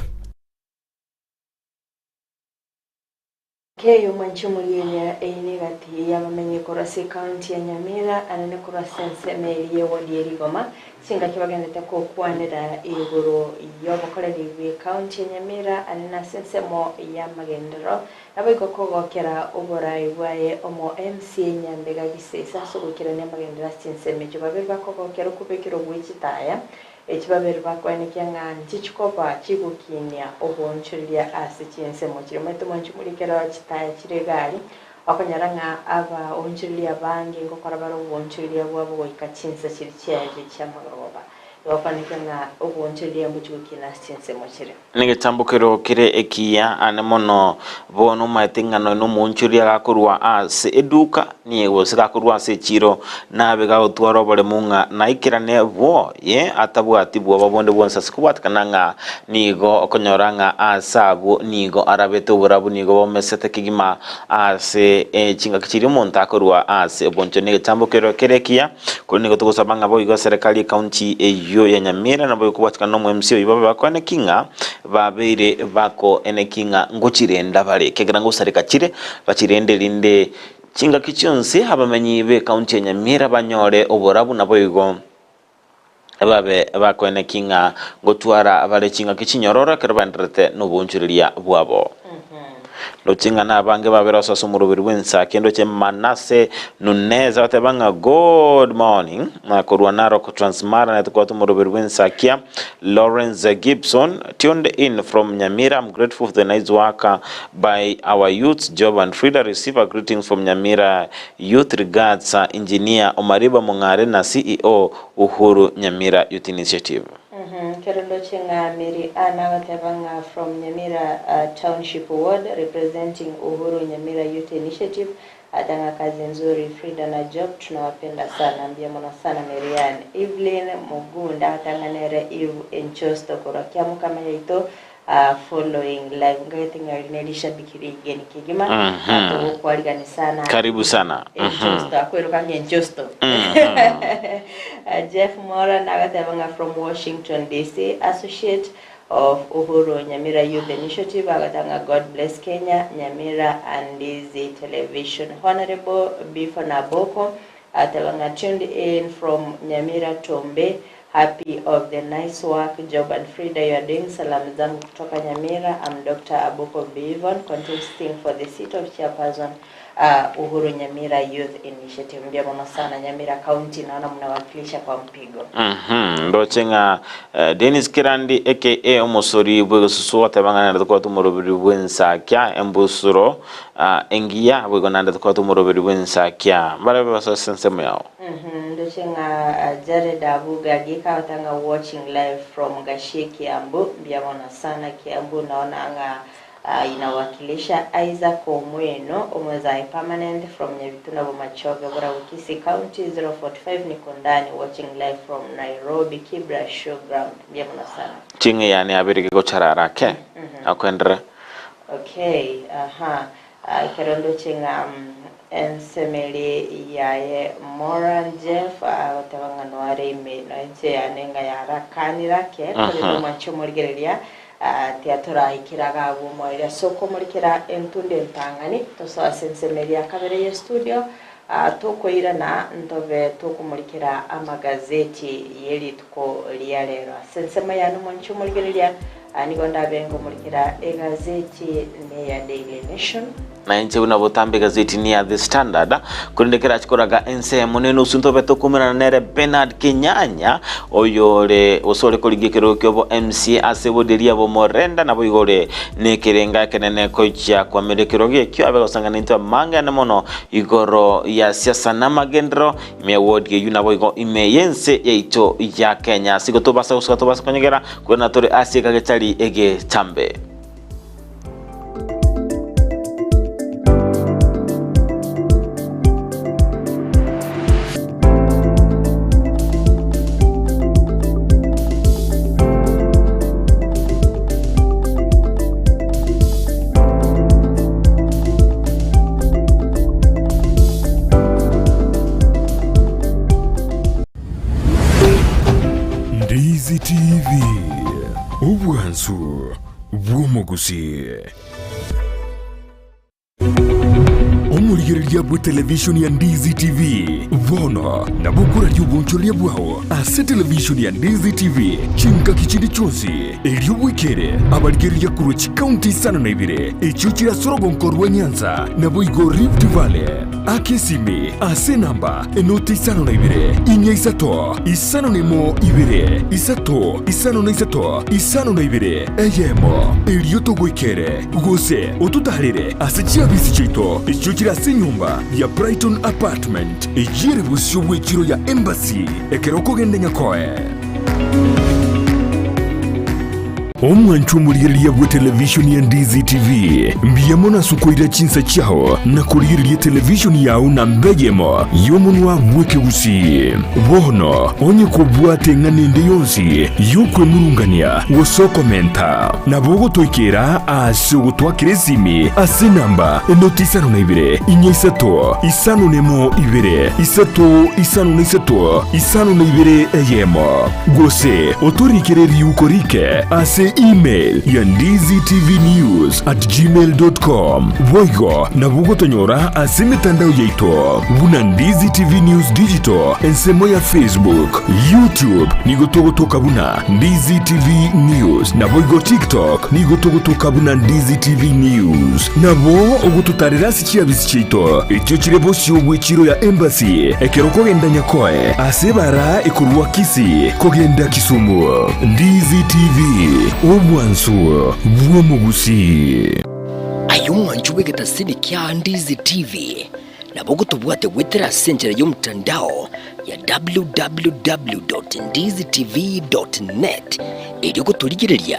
Keyo manchumulia enegati yabamenye korase county ya Nyamira anene korase meri wodi erigoma singa kibagendete ko kwanira iguru yobokoreri we county ya Nyamira anena sensemo ya magendero nabiko kogokera oborai bwaye omo MC Nyambega gisesa sogokera ne magendera senseme kibabirwa kogokera kubekiro bw'ikitaya ekibabere bakwanike nganti chikopa chigukinya obonchulia asikinse mu kirimo tumonchi mulikera kitaya kiregali akonyaranga aba onchulia bangi ngokora baro obonchulia bwabo ikakinse kiri cyaje cyamagoroba wakwanike nga obonchulia mbukina asikinse mu kire nigitambukiro kire ekia anemono bono matingano no munchulia gakurwa ase eduka niye wosika kurwa ase chiro nabe gagotwara bole munga naikirane bo ye atabwati bwo babonde bonsa sikubwatikana nga nigo okonyoranga asabu nigo arabeto burabu nigo bomesete kigima ase chinga kichiri monta kurwa ase boncho nigitambukiro kire ekia kuri nigo tugusabanga bo igo serikali county eyo ya Nyamira na bo kubwatikana no MC ibabe bakwane kinga babere bako enekinga nguchirenda bare kegira ngusarika chire bachirende linde chinga kichonse abamenyi be county ya Nyamira banyore oborabu nabo igo babe bako enekinga ngotwara bare chinga kichinyorora kerbanderete no bunchuriria bwabo Lochinga na bange babera soso murubiri wensa kendo che Manase Nuneza watebanga good morning na kurwa Narok Transmara na tukwatu murubiri wensa kia Lawrence Gibson tuned in from Nyamira. I'm grateful for the nice work by our youth Job and Frida. Receive a greetings from Nyamira Youth Regards Engineer Omariba Mongare na CEO Uhuru Nyamira Youth Initiative. Kerubo chinga Miri Ana watebanga from Nyamira Township Ward representing Uhuru Nyamira Youth Initiative. Atanga kazi nzuri Frida na Job, tunawapenda sana, mbia mwana sana Mirian. Evelyn Mugunda atanga nere Eve Enchosto kurakiamu kama yaito following live ngatinga inelisha bikiri geni kigima ato kwalgani sana karibu sana Enchosto akwero kange Enchosto Jeff Mora nagatebanga from Washington DC, associate of Uhuru Nyamira Youth Initiative. Agatanga God bless Kenya, Nyamira and Ndizi Television. Honorable Bifana Boko atebanga tuned in from Nyamira Tombe. Happy of the nice work, Job and Frida, you are doing. Salam zangu kutoka Nyamira. I'm Dr. Aboko Bivon, contesting for the seat of chairperson Uhuru Nyamira Youth Initiative. Mbia mwana sana Nyamira County, naona mnawakilisha kwa mpigo. Ndochenga Dennis Kirandi aka Omosori bwego susu atebanga na kwa tumurubiri wensa kya embusuro engia bwego nanda kwa tumurubiri wensa kya bare basa sensemo yao. Ndochenga Jared Abuga gika watanga watching live from Gashiki Ambu. Mbia mwana sana Kiambu, naona anga inawakilisha Isaac Omweno Omwezai permanent from Nyabituna Bomachoga Bora Kisii County 045 niko ndani watching live from Nairobi Kibra Showground. Mbona sana chinge yani abirike go chararake akwendere okay kerondo chinga ensemeli yaye Moran Jeff watawanga noare ime no enche yanenga yarakanira ke kuri machomorgereria teatura ikiraga bumwe soko murikira entunde ntangani tosa sensemeli akabere ya studio tokoira na ndove tokumurikira amagazeti yeli tuko liyalero sensema yanu moncho murigiriya anigonda bengo murikira egazeti ne ya Daily Nation na nje unabotambe gazeti ni ya The Standard kurindekera chikoraga ense munene usunto beto kumira nere Bernard Kinyanya oyore osore koligekero kyobo MC aseboderia bo morenda nabo igore nekerenga kenene kocha kwa merekero gekyo abegosanga ninto manga na mono igoro ya siasa na magendro me award ge yunabo igo imeyense yaito ya Kenya sigotobasa usatobasa konyegera kwena tore asieka getali ege tambe. Gusii. Omurigereria bwe television ya Ndizi TV vono na bukura ry'ubunchoria bwao ase television ya Ndizi TV chinka kichindi chonsi eryobwikere abarigereria kuruchi county sana na ibire echo kirasorogo nkorwa Nyanza na boigo Rift Valley akesimi ase namba enoti sana na ibire inya isato isano nemo ibire isato isano na isato isano na ibire eyemo eryoto gwikere gose otutarire ase chiabisi chito echo kirase nyumba ya Brighton Apartment ejire busyo bwekiro ya Embassy ekeroko gende nyakoe omwanchumurigereria bwe television ya Ndizi TV mbiyemo na sukoira chinsa chao na kurigereria television yao na mbegemo yomunwa bweke Gusii bono onye kubwate nganende yonsi yokwe murungania woso komenta na bogo toikera ase gutwakire simi ase namba enoti isano na ibire inya isato isano nemo ibire isato isano na isato isano na ibire eyemo gose otorikere ukorike ase email ya ndiztvnews@gmail.com voigo na bugotonyora ase mitandao yaito buna Ndizi TV News Digital ensemo ya Facebook, YouTube nigotogotoka buna Ndizi TV News na voigo TikTok nigotogotoka buna Ndizi TV News na bo ogututarira sichiabisi chito echo chirebo shobwechiro ya Embassy ekeroko genda nyakoe ase bara ekurwa Kisii kogenda Kisumu Ndizi TV obwansu bwomo Gusii ayumwanchu wegeta sidi kya Ndizi TV na bogo tubwate wetera senjera y'omutandao ya www.ndizitv.net eri okutuligireria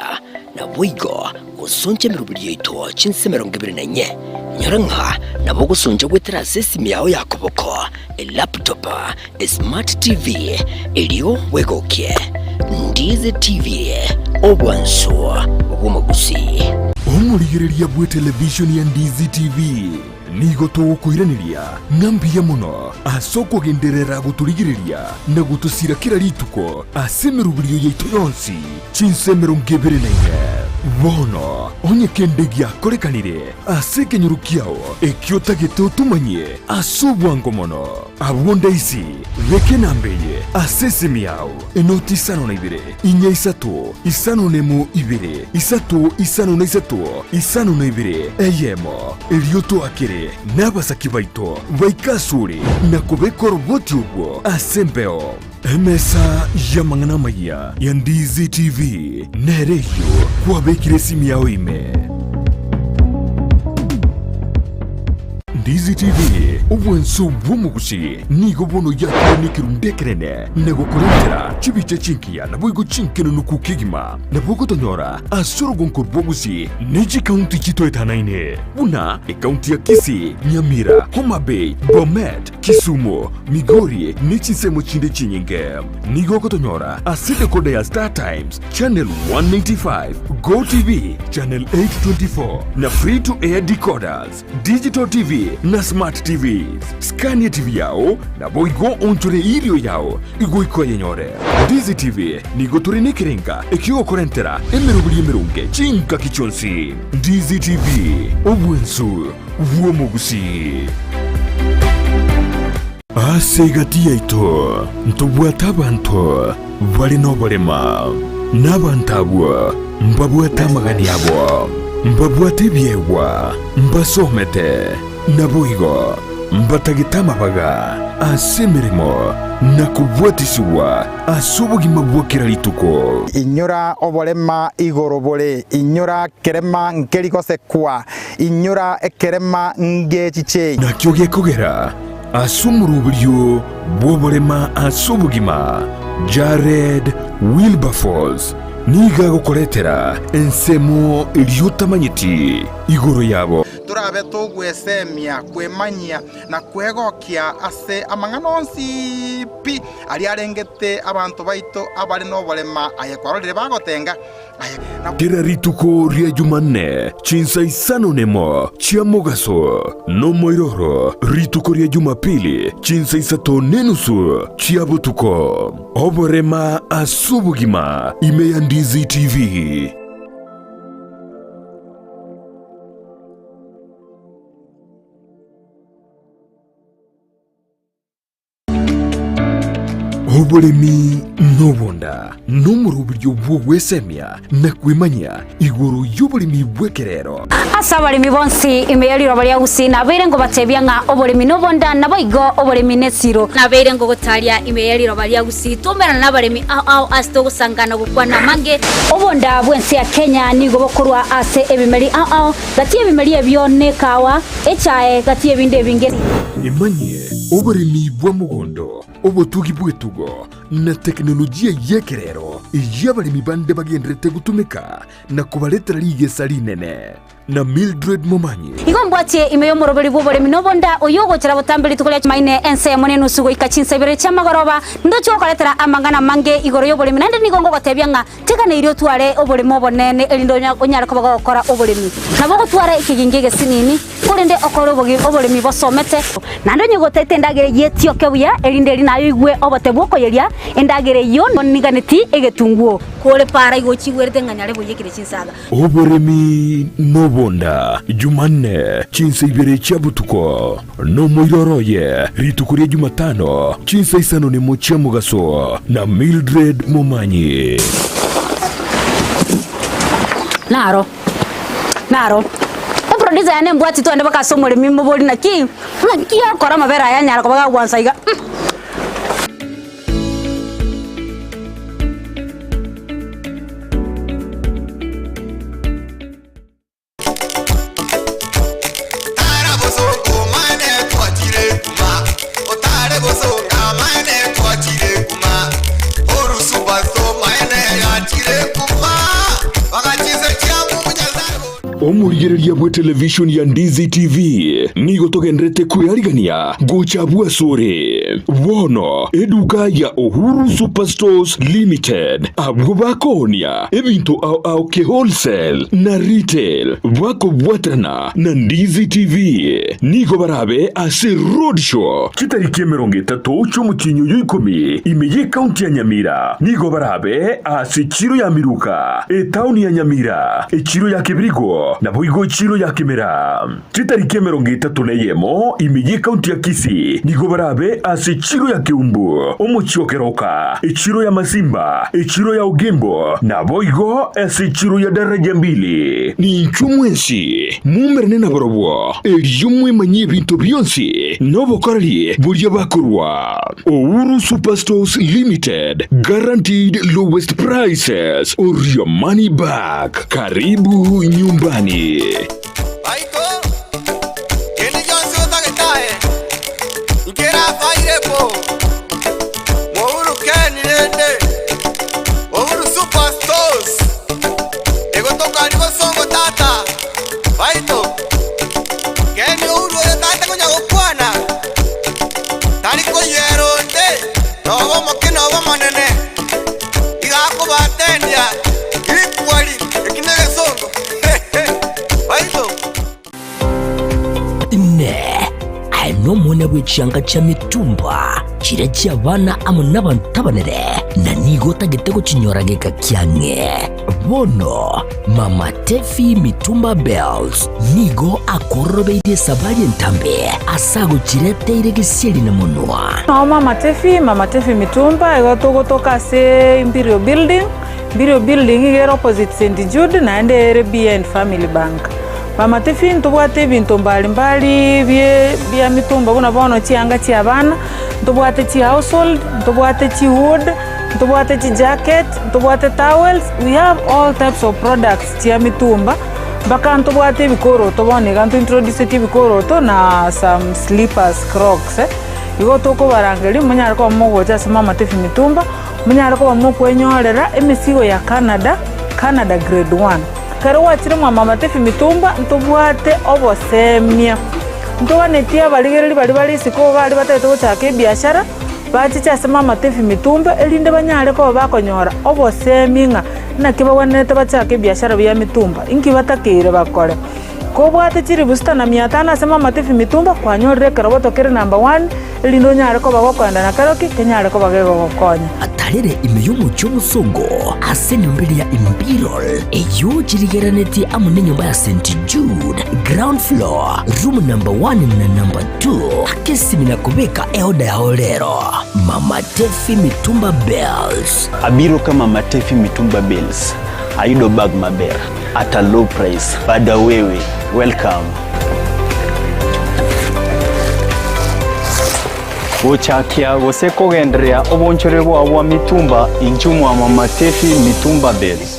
na boigo gusonja mirubiri yaito chinsemero 24 nyaranka na bogo sonja wetera sesimi yao yakoboko laptop smart TV eriyo wegokie Ndizi TV obwansu bwomo Gusii omurigereria bwe television ya Ndizi TV nigoto kuiraniria ngambiya muno asoko genderera guturigireria na gutusira kira rituko asemerubiriyo yaito yonsi chinsemero 24 bono onye kendegia korekanire asekenyurukiao ekiotagete otumanye asubwango mono abonda isi reke nambeye asesemi yao enoti isano na ibire inya isato isano nemo ibire isato isano na isato isano na ibire eyemo erioto akere n'abasaki baito baikasure na kubekora boti ubwo asembeo emesa yamangana maya ya Ndizi TV nereyo kwabekire simi yao ime Ndizi TV obwenso bwomo Gusii nigo bono yakirundekerene nego kurentera chibiche chinkia na boigo chinkeno nukukigima na bogo tonyora asoro gonkorbo Gusii neji county chito etanaine buna county ya Kisii Nyamira Homa Bay Bomet Kisumu Migori nechisemo chinde chinyinge nigo kotonyora aside kode ya Star Times channel 195 Go TV channel 824 na free to air decoders digital TV na smart TVs Scania TV yao na boigo onchore irio yao igoiko yenyore Ndizi TV nigotore nekerenga ekio korentera emerunge chinka kichonsi Ndizi TV obwensu bwomo Gusii asegati yaito ntubwata abantu bali nobolema n'abantabwa mbabwata magani yabo mbabwate byewa mbasomete naboigo mbatagitama baga asemirimo nakubwatisiwa asubugima bwokera lituko inyura obolema igorobole inyura kerema nkerikosekwa inyura ekerema ngechiche nakyo gekogera asumurubiryo bwobolema asubugima Jared Wilberforce niga gukoretera ensemo iliyotamanyiti igoro yabo turabe tugwesemia kwemanyia na kwegokia ase amanganonsi pi ali arengete abantu baito abali nobolema ayekwarorire bagotenga kera rituko ria Jumanne chinsa isano nemo chia mogaso no moiroro rituko ria Jumapili chinsa isato nenusu chia butuko oborema asubugima ime ya Ndizi TV Oburimi nobonda n'umurubiryo bw'ogwesemya na kwimanya iguru y'oburimi bw'ekerero. Asa abalimi bonsi imeyaliro bali Gusii nabeire ngo batebya nga oburimi nobonda nabo igo oburimi nesiro nabeire ngo gotalia imeyaliro bali Gusii tumera n'abalimi aho asto gusangana gukwana mange obonda bwensi ya Kenya nigo bokurwa ase ebimeri aho gati ebimeri ebyone kawa echae gati ebinde binge Imanye oburimi bw'omugondo obutugi bw'etugo na teknolojia y'ekerero y'abalimi bande bagendrete gutumika na kubaletera ligesa linene na Mildred Momanyi igombwatie imeyo moroberi bw'oburimi nobonda oyogochera butambiri tukolia maine ense mone nusugo ikachinsa ibere chamagoroba ndocho koletera amangana mange igoro y'oburimi nande nigongo gotebya nga tekana irio tware oburimi obonene elindo onyara kubaga gukora oburimi nabo gutwara ikiginge gesinini kurinde okoro oburimi bosomete nando nyigotete ndagere yetio kebuya elinde linayo igwe obote bwokoyeria endagere yo niganeti egetunguo kole para igochigwerte nganyare boyekire chinsaga oburimi nobonda Jumanne chinsa ibere chabutuko no moiroroye ritukuria Jumatano chinsa isano ni mochia mugaso na Mildred Momanyi Naro producer yane mbwati to ande bakasomole mimbo boli na ki akora mabera yanyara kubaga gwansaiga Omurigereria bwe television ya Ndizi TV nigo togendrete kuyarigania gocha sore wono eduka ya Uhuru Superstores Limited abwo bakonia ebintu au ke wholesale na retail wako bwatana na Ndizi TV nigo barabe ase roadshow kitariki 30 cy'umukinyo y'ikumi imeye county ya Nyamira nigo barabe ase chiro ya Miruka town ya Nyamira chiro ya Kibirigo na boigo chiro ya Kimera kitariki 31 imeye county ya Kisii nigo barabe ase chiro ya Kiumbu omuchiokeroka chiro ya Masimba chiro ya Ugembo na boigo ase chiro ya daraja mbili ni chumwensi mumerne na borobwo eliyumwe manye bintu byonsi nobokorali burya bakurwa Uhuru Superstores Limited guaranteed lowest prices or your money back. Karibu nyumbani. Aiko keni jonsi utagetae nkera fairepo Uhuru keni nende Uhuru Superstores ego toka nigo songo tata Baito keni Uhuru tata kunya gukwana tariko yeronde nobo mokino bo manene igako batendia ikwali ekinege songo Baito no mwana bw'ekyanga kya mitumba kire ky'abaana amu n'abantu tabanere na nigo tagete kinyora geka kyange bono Mama Tefi Mitumba Bells nigo akorobeire sabari entambe asago kireteire gisiri na munwa no Mama Tefi Mitumba ego togotoka se Imperial Building igero opposite St Jude na ende BN Family Bank Mama Tefi ntubwate bintu mbalimbali bya mitumba kuna bono chianga chia bana ntubwate chi household ntubwate chi wood ntubwate chi jacket ntubwate towels we have all types of products chia mitumba baka ntubwate bikoro tobone gantu introduce ti bikoro to na some slippers crocs igo toko barangeli munyara ko mogocha se Mama Tefi Mitumba munyara ko mukwenyorera emisigo ya Canada grade 1 karo wachire Mama Tefi Mitumba ntubwate obosemia ntowanetia baligereri bali siko bali batete gochaka biashara bachicha se Mama Tefi Mitumba elinde banyare ko bakonyora oboseminga na kibawanete bachaka biashara bya mitumba inki batakire bakore kobwate chiri busta na 500 asema Matifi Mitumba kwanyorire kerobo tokere number 1 lindo nyare ko bagokonda na karoki kenyare ko bagego gokonya atarere imeyomo cy'obusongo ase nyombere ya Imperial eyo chirigeraneti amune nyumba ya St Jude ground floor room number 1 na number 2 akesimina kubeka eoda ya olero Mama Tefi Mitumba Bells abiro kama Matefi Mitumba Bells ayudo bag maber at a low price. Bada wewe, welcome. Gochakia goseko gendrea obonchore bwa mitumba inchumu wa Mama Tefi Mitumba Bells.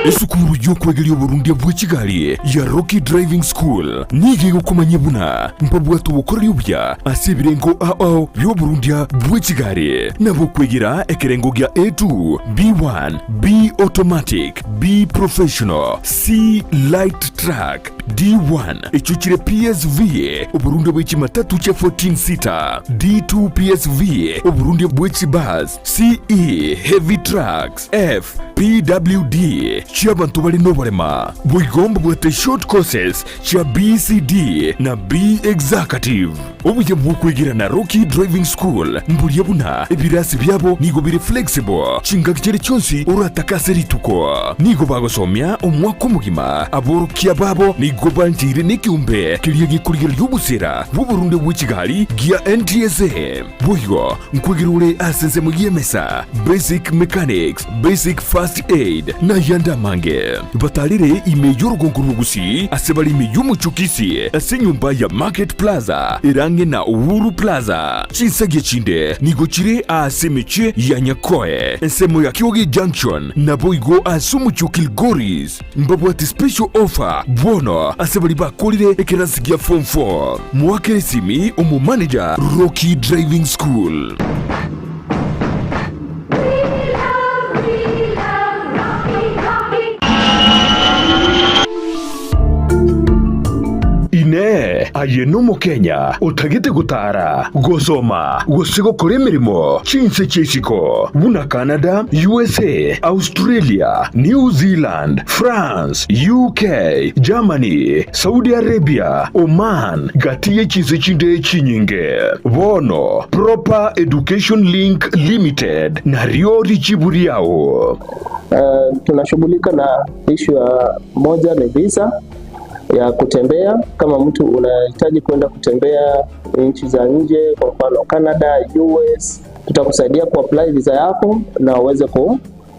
Esukuru y'okwegeria Burundi bwa Kigali ya Rocky Driving School nige gukomanya buna mpabwa tubukorera ubya asibirengo ao byo Burundi bwa Kigali nabo kwegera ekerengo gya A2 B1 B automatic B professional C light track D1 echuchire PSV Burundi bwa Jumatatu cha 14 sita D2 PSV Burundi bwa Bus CE heavy trucks F PWD Chiabantu bali no barema bwigomba bwate short courses cha BCD na B executive obuye bwukwigira na Rocky Driving School mburiye buna ebirasi byabo nigo biri flexible chinga kicere cyonsi uratakase rituko nigo bagosomya omwako mugima aborokia babo nigo banjire nikiumbe kiriye gikurigera y'ubusera bu Burundi bwa Kigali gia NTSA buyo nkwigirule asenze mu yemesa basic mechanics basic first aid na yanda mange batalire imeyo rugonguru Gusii asebali imeyo muchukisi asenyumba ya Market Plaza irange na Uhuru Plaza chinsage chinde nigochire asemeche ya Nyakoe ensemo ya Kiogi Junction na boigo asumuchukil Goris mbabwati special offer bono asebali bakolire ekerasigia form 4 mwakere simi umu manager Rocky Driving School. Ne ayeno mu Kenya utagite gutara gosoma gosigo kore mirimo chinse chesiko buna Canada USA Australia New Zealand France UK Germany Saudi Arabia Oman gatiye chinse chinde chinyinge bono Proper Education Link Limited na riori chiburi yao. Tunashughulika na issue ya moja ni visa ya kutembea. Kama mtu unahitaji kwenda kutembea nchi za nje, kwa mfano Canada, US, tutakusaidia kuapply visa yako na uweze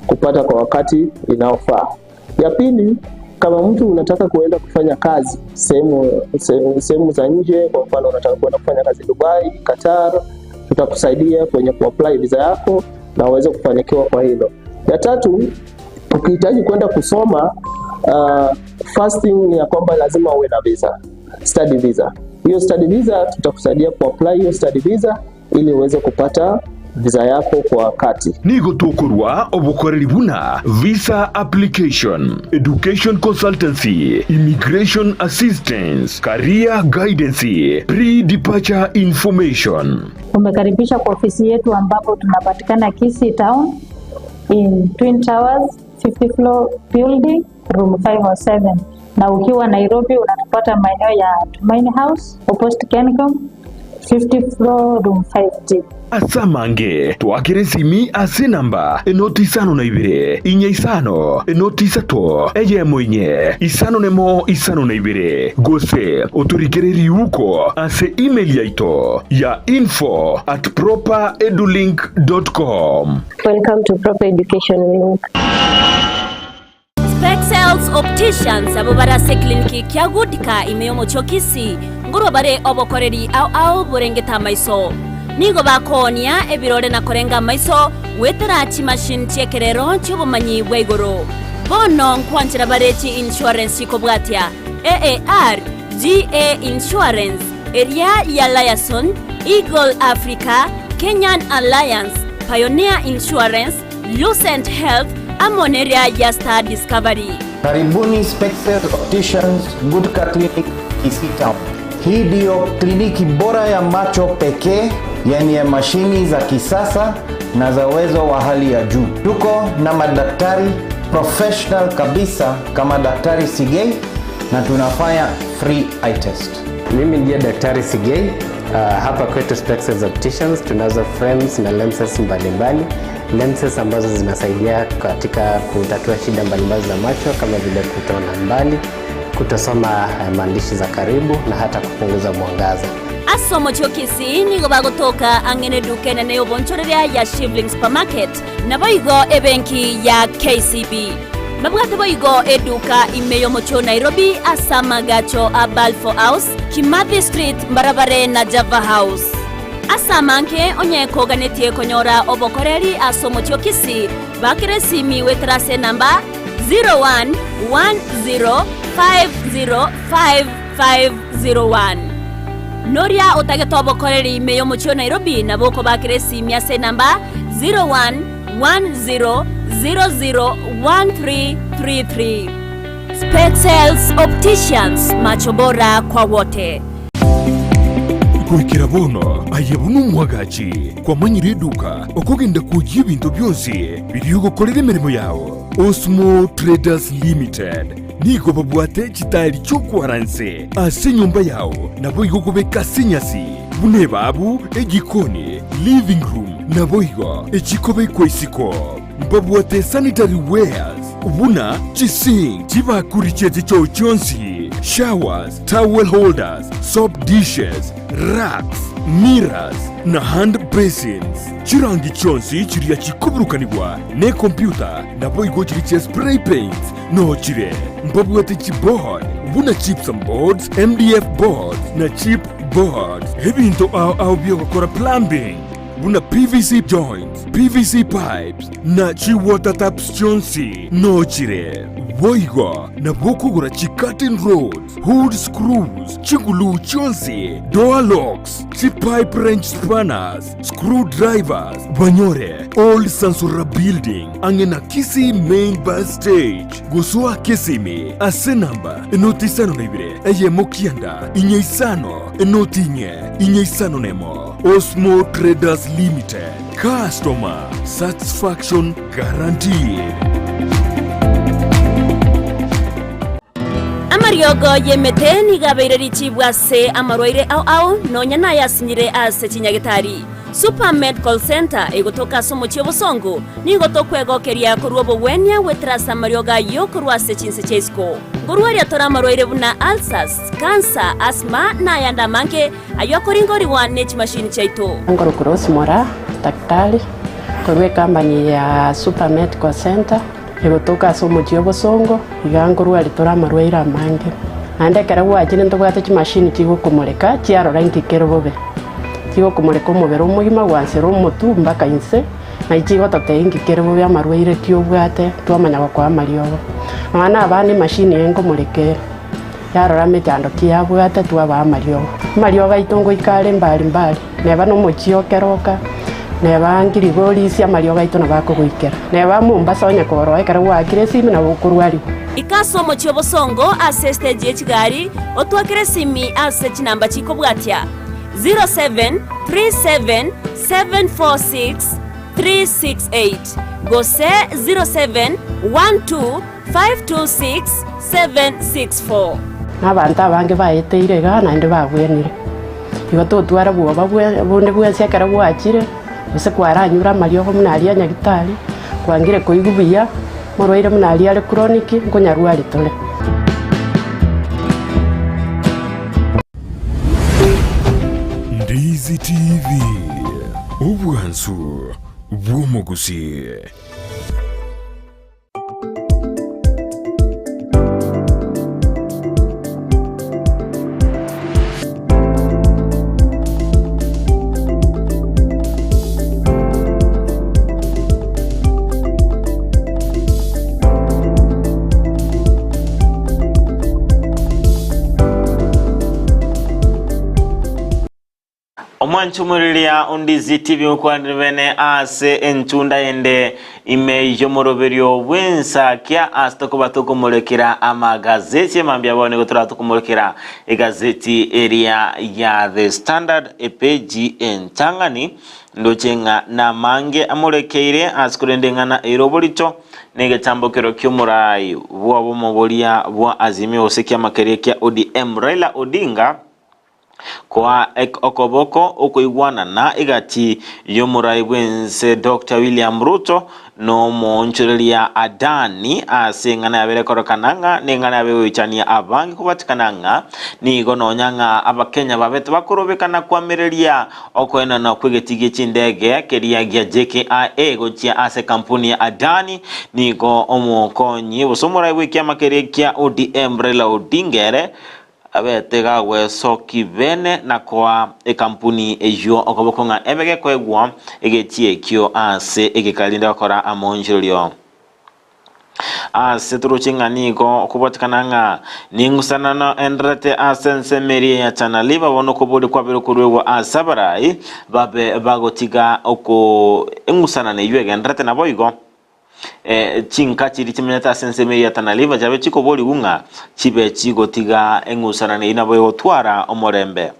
kupata kwa wakati inaofaa. Ya pili, kama mtu unataka kuenda kufanya kazi sehemu za nje, kwa mfano unataka kwenda kufanya kazi Dubai, Qatar, tutakusaidia kwenye kuapply visa yako na uweze kufanikiwa kwa hilo. Ya tatu, ukihitaji kwenda kusoma first thing ni ya kwamba lazima uwe na visa, study visa. Hiyo study visa tutakusaidia kuapply hiyo study visa ili uweze kupata visa yako kwa wakati. Nigo tokorwa obukoreri buna visa application, education consultancy, immigration assistance, career guidance, pre-departure information. Umekaribisha kwa ofisi yetu ambapo tunapatikana Kisii town in Twin Towers 50 floor building room 507, na ukiwa Nairobi unatupata maeneo ya Tumaini House opposite Kencom 50 floor room 5G. Asamange twakire simi ase namba enoti 52 inye isano enoti 3 eye moinye isano nemo isano na 2 gose oturikireri uko ase email yaito ya info@properedulink.com. Welcome to Proper Education Link. Spexels Opticians abo barase kliniki kya gudika imeyomo chokisi ngoro bare obokoreri au burengeta maiso nigo bakonia ebirore na korenga maiso weterachi machine chekerero chobumanyi bwegoro bono nkwanchira barechi insurance ikobwatia AAR GA Insurance area ya Liason Eagle Africa Kenyan Alliance Pioneer Insurance Lucent Health Amoneria ya Star Discovery. Karibuni Spexels Opticians Goodka Clinic Kisii Town. Hii ndio kliniki bora ya macho pekee, yani ya mashini za kisasa na za uwezo wa hali ya juu. Tuko na madaktari professional kabisa kama Daktari Sigei na tunafanya free eye test. Mimi ndiye Daktari Sigei. Hapa kwetu Specs Opticians tunazo frames na lenses mbalimbali. Lenses ambazo zinasaidia katika kutatua shida mbalimbali za macho kama vile kutona mbali, kutosoma maandishi za karibu na hata kupunguza mwangaza. Asomo cho Kisii nigo bagotoka angene dukene ne obonchoreria ya Shivling Supermarket na boigo ebenki ya KCB. Mabwate boigo eduka imeyo mocho Nairobi asama gacho a Balfour House, Kimathi Street, Barabare na Java House. Asamanke onye koganetie konyora obokoreri asomo cho Kisii bakire simi wetrase namba 0110505501. Noria otagetobo koreri meyo mocho Nairobi na boko bakire simi ase namba 0110001333. Specs Opticians, macho bora kwa wote. Kurikira bono ayebunu mwagachi kwa manyire duka okugenda kujya ibintu byose biri gukorera imirimo yawo. Osmo Traders Limited nigo babwate kitari cyo kwaranse ase nyumba yawo nabo igokubeka sinyasi bune babu egikoni living room nabo igo ekikobe kwesiko babwate sanitary wares ubuna chising chibakuricheze cyo cyonsi showers, towel holders, soap dishes, racks, mirrors na hand basins. Chirangi chonsi chiria chikuburukanibwa ne computer na boigo chiriche spray paints no chire mbabwate chipboard buna chips and boards, MDF boards na chip boards. Ebinto au biogakora plumbing buna PVC joints, PVC pipes na chi water taps chonsi no chire boigo na bokugura chi curtain rods, hood screws, chigulu chonsi, door locks, chi pipe wrench spanners, screwdrivers, banyore old Sansura building angena Kisii main bus stage gusua Kisimi ase namba enotisano nebire eye mokianda inyeisano enotinye inyeisano nemo. Osmo Traders Limited, customer satisfaction guaranteed. Amariogo yemeteni gabeireri chibwase amaroire au nonya na yasinyire ase chinyagitari. Super Medical Center egotoka somo chiobosongo nigotokwego keria kuruobo wenya wetrasa marioga yokurwase chinse chesko. Ngurwaria tora maroire buna ulcers, cancer, asthma na yanda manke ayokoringori wa nech machine chaito. Ngoro cross mora daktari kwa company ya Super Medical Center egotoka somo chiobosongo igangurwari tora maroire amange. Ande karawa ajine ntogwate chi machine chigo kumureka chiaro rangi kerubobe. Chigo kumureka omubere omugima gwansero omotu mpaka inse na ichigo tateingi kerubobe ya marwaire kiobwate twamanya kwa mariogo. Mwana abandi machine yengo mureke yarora mechando kiabwate twaba mariogo. Mariogo itongo ikale mbali mbali. Neba no mochio keroka. Neba ngirigori cia mariogo itona bakugwikera. Neba Mombasa onya koro ekara wakire simi na bukurwari. Ikaso mochio bosongo ase stage echigari otwakire simi ase chinamba chiko bwatia 0737746368 gose 0712526764. N'abantu abange bayeteire gana inde babwenire igo totwara bwoba bunde bwense kara bwakire use kwaranyura mariogo munali ya nyagitari kwangire koigubiya moroire munali ale chronic nkonyarwari tole. Ndizi TV ubwansu bw'Gusii. Mwanchumuriria Ndizi TV mukwanirivene ase enchunda ende ime yomoroberio wensakia asitoko tukumulekera amagazeti emambia bone gotura tukumulekera egazeti area ya The Standard epeji entangani ndochenga na mange amulekeire asikurendengana erobolito negetambokero ky'omurai bwabo mobolia bwa Azimio Osekia makerekia ODM Raila Odinga kwa okoboko okoigwana na igati yomurai bwense Dr. William Ruto no monchorelia adani asengana yabere korokananga nengana yabewichania abangi kubatikananga nigo nonyanga abakenya babete bakorobekana kwamereria okoena na kwegetige chindege keria gya JKIA gochia ase kampuni ya Adani nigo omokonyi bosomurai bwekia makerekia ODM Raila Odinga abetega weso kibene na kwa kampuni ejo okobokonga ebege kwegwa egetie kyo ase egekalinda kora amonjolio ase turuchinganiko kubotikananga ningusanano enrete asense meria ya chanaliva wono kubodi kwa birukurwe asabarai babe bagotiga oko engusanane yuege enrete na boigo chinka chiri chimeneta senseme ya tanaliva jabe chiko boli gunga chibe chigo tiga engusana ne inabo yotwara omorembe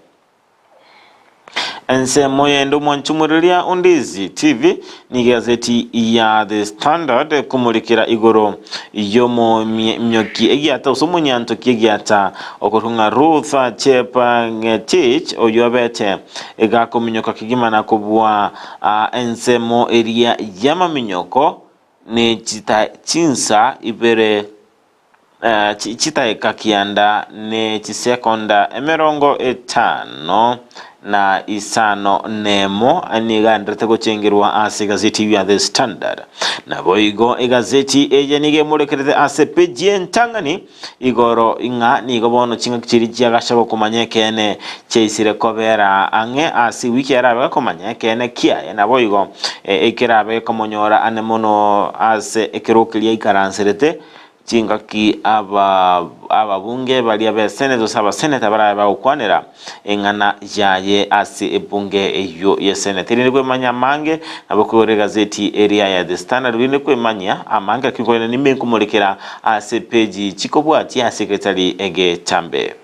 ense moyendo mwanchumuriria Ndizi TV ni gazeti ya The Standard kumulikira igoro yomo myoki egiata usumunyanto kigiata okotunga Ruth Chepa Ngetich oyobete ega kominyoka kigimana kubwa ense mo area yama minyoko ne chita chinsa ibere chita ekakianda ne chisekonda emerongo etano na isano nemo aniga ndrete kuchengerwa ase gazeti ya The Standard na boigo egazeti ejenige murekerete ase peji entangani igoro inga nigo bono chinga kichiri cyagashabo kumanyekene cheisire kobera ange asi wiki arabe kumanyekene kia na boigo ekerabe komonyora anemono ase ekerokelia ikaranserete chinga ki ababunge bali abe senator saba senator bara ba ukwanira engana yaye ase ebunge eyo ye senator ni kwemanya mange abokore gazeti area ya The Standard ni kwemanya amanga kikone ni menkumulekera ase page chikobwati ya secretary ege chambe.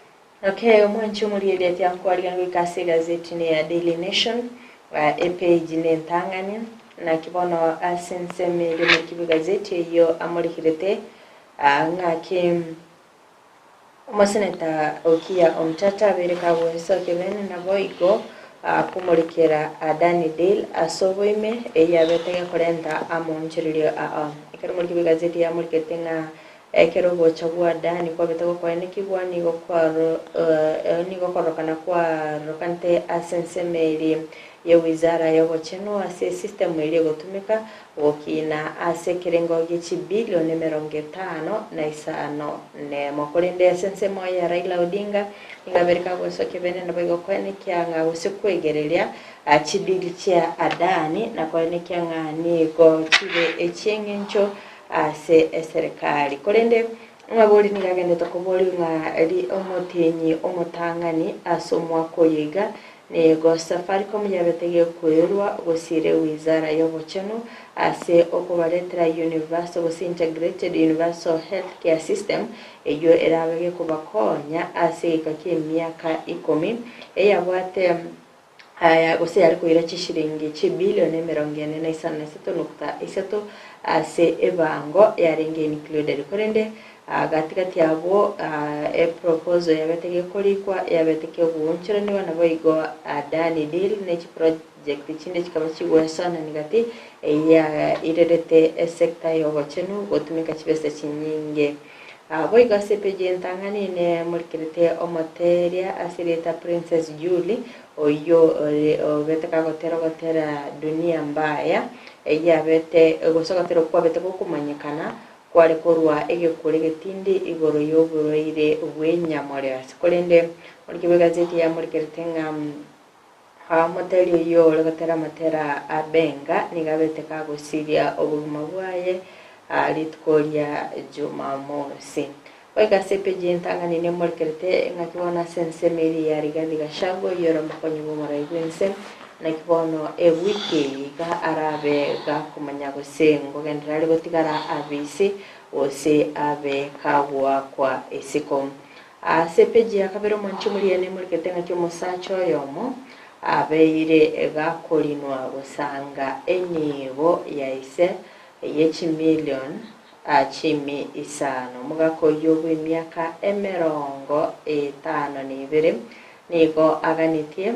Okay, mwanchu muri area ya kwaliga ngikase gazeti ni ya Daily Nation page ni ntangani na kibono asense mere mu gazeti yo amulikirete ngaki umaseneta okia omtata bereka weso kebene na boigo kumulikira Adani Deal asoboime eyabetega korenta amonchirio ikarumuliki gazeti ya muliketenga KERUBO chagua Adani kwa betego kwa nikibwa nigo korokana kwa rokante asensemeri ya wizara ya wacheno ase system ile gotumika wokina ase kirengo gichi bilioni 50 na isano ne mokorende sensemo ya Raila Odinga ingabereka gweso kebene na bigo kwene kyanga usikwegerelia chidili cha Adani na kwene kyanga nigo chibe echengencho ase serikali korende ngaboli nigagende tokoboli ngari omotenyi omotangani asomwa koyiga nego Safaricom yabetege kwerwa gusire wizara y'obocheno ase okubaletera universal integrated universal healthcare system eyo erabege kubakonya ase ikake myaka 10 eyabwate aya guse yari kuira chishiringi chibilioni 43.3 ase ebango yarenge included korende gatikati yabo proposal yabetege kolikwa yabetege bunchirani wana boigo Adani Deal nechi project chinde chikaba chigwesana nigati ya irerete sector yobochenu gotumika chibese chinyinge boigo sepeje ntangani ne mulkirete omoteria asireta Princess Julie oyo beteka gotera dunia mbaya yabete gosokatero kwa bete kumanyikana kwale korwa egekore tindi igoro yoboro ire wenyamore asikolende muri gazeti ya muri ketenga moteri yo legatera matera abenga nigabete kago siria obuluma bwaye litkolia Jumamosi Oiga sepeji ntangani ne molkerete ngakibona sensemeri ya Rigathi Gachagua yoro makonyi bomara igwense na kibono wiki ga arabe ga kumanya gusengo gendrali gotigara abisi ose abe kagwa kwa esiko sepeji akabero manchumuri ne molkerete ngakyo musacho yomo abeire ga kolinwa gusanga enibo yaise yechi million chimi isano mugako yobu emyaka 52 nigo aganitie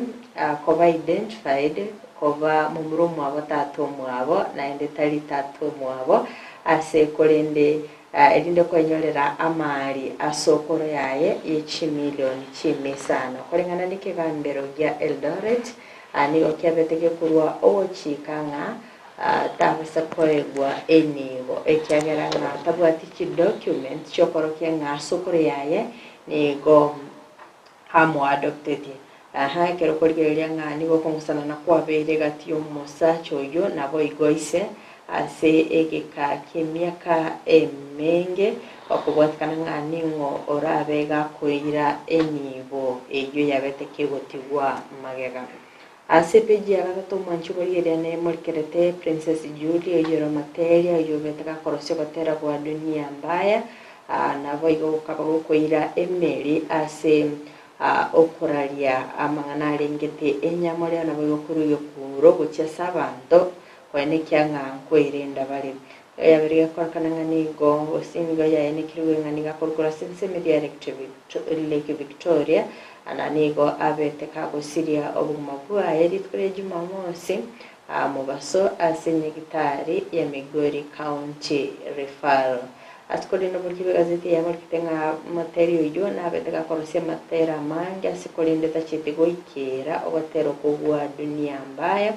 koba identified koba mumurumu abo tatu mwabo na ende tali tatu mwabo ase kolende elinde kwenyorera amali asokoro yaye yechi million chimi isano kolengana nikigambero gya Eldoret nigo kyabetege kurwa ochikanga tabasa koegwa enigo ekyagera nga tabwati document chokoro kenga sokoro yaye nigo hamo adopted kero kolgeria nga nigo kongusana na kwabere gati omusa choyo nabo igoise ase egeka kemyaka emenge okubwatikana nga ningo orabega koira enigo eyo yabeteke gotigwa magega asepeji agagato manchubori ne molkerete Princess Julia yoro materia yobetaka korosyo gotera kwa dunia mbaya nabo igo kabago koira emeri ase okuralia amangana rengete enyamore nabo igo kuruyo kuro gocha sabanto kwene kyanga kwirinda bali yabiriga korkana ngani go osingo ya ene kirwe ngani gakorkora sense media Lake Victoria ananigo abete kago siria obumabwa eritwe Jumamosi mubaso asenyegitari ya Migori County referral atkoli no bulkibe gazeti ya marketinga materio yo na abete gakorose matera MAANGI asikolinde tachitigo ikera obatero kugwa dunia mbaya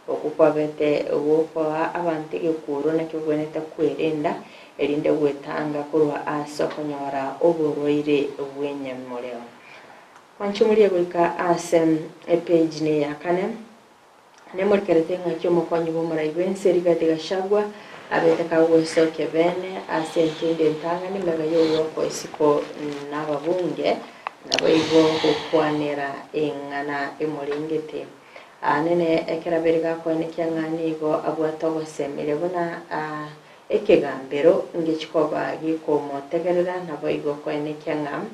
okukwabete wofa abantege kuro na kiboneta kwerenda erinde gwetanga kurwa asokonyora oburoire obwenyamoreo manchumuri gwika asem page ne yakane ne molkerete ngakyo mokonyi bomara igwense Rigathi Gachagua abete kawo soke bene asentinde ntangani megayo yoko isiko nababunge nabo igo kukwanira ingana imolingete nene ekeraberiga kwene kyangani go abwatogo semire buna ekegambero ngechikoba giko motegerera nabo igo kwene kyangam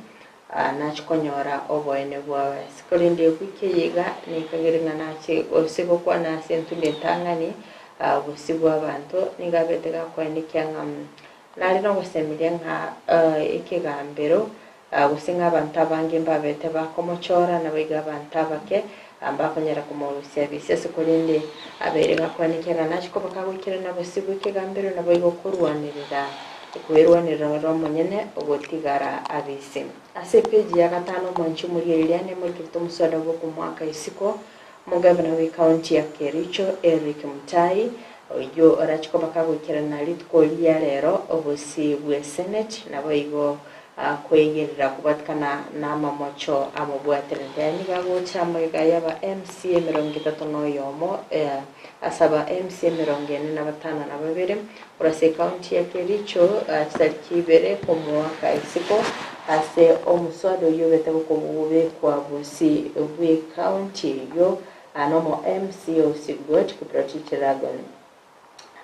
nachikonyora oboene bwawe sikolinde kwikeyega nikageranga nache osigo kwa na sentunde tangani busibwa abantu ningabetega kwene kyangam nali no gusemire nka ekegambero gusinga abantu abange mbabete bakomochora nabo iga abantu abake ambakonyera kumolusia bisese kolinde aberega kwani kera nachiko bakagukira nabo sibuke gambero nabo igokurwanirira kuerwanirira romonyene ogotigara abisi ase page ya gatano manchu muri eliane muri kitomusada bwo kumwaka isiko mugabana we county ya Kericho Eric Mutai oyo arachiko bakagukira na litkolia rero obusi bwe senate nabo igo kwegerera kubatkana namamocho amubwaterende nigago chamega yaba MCA 30 yomo asaba MCA 45 na babere urase county ya Kericho tsarikibere kumwaka isiko ase omuswado yobete bukubube kwa busi bwe county yo anomo MCA sigot kuprochichiragon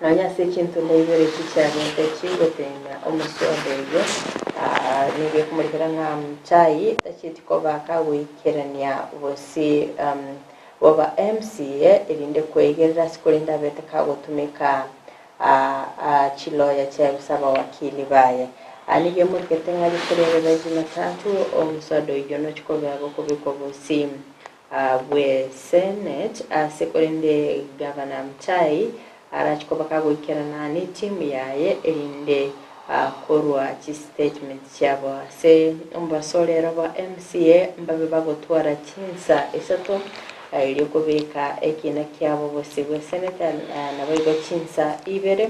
nanya sekintu ndayibere kicyagente kigotenga omuswado yo nige kumurikira nka mchai tachitiko bakawikirania bosi waba MCA irinde kwegerera sikulinda bete kagotumika chiloya cha usaba wakili baye anige murikete ngari kurerera JUMATATO omusado yono chikoba kubiko bosi bwe senate asikulinde governor mchai arachikoba kagwikirana ni timu yaye irinde korwa chi statement cyabo se umbasolera ba MCA mbabe bagotwara kinsa esato iri kubika ekina kyabo bose bwe senate nabo igo kinsa ibere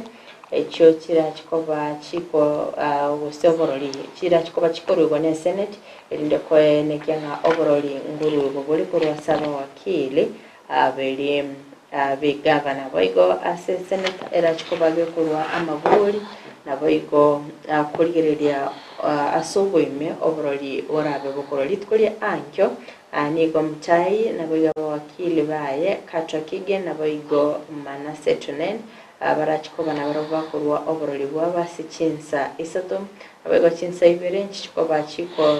ekyo kirachikoba chiko obusoboroli kirachikoba chikorwa ne senate irinde ko nekyanga oboroli nguru boli korwa saba wakili abeli be governor boigo assessment era chikoba bekurwa amagori nabo igo kurigereria asoboime oborori orabe bokorori tkoria ankyo nigo mtai nabo igabo wakili baye katrakige nabo igo manase tunen barachikoba nabo bakorwa oborori bwabasi chinsa isato abego chinsa ibere nchiko bachiko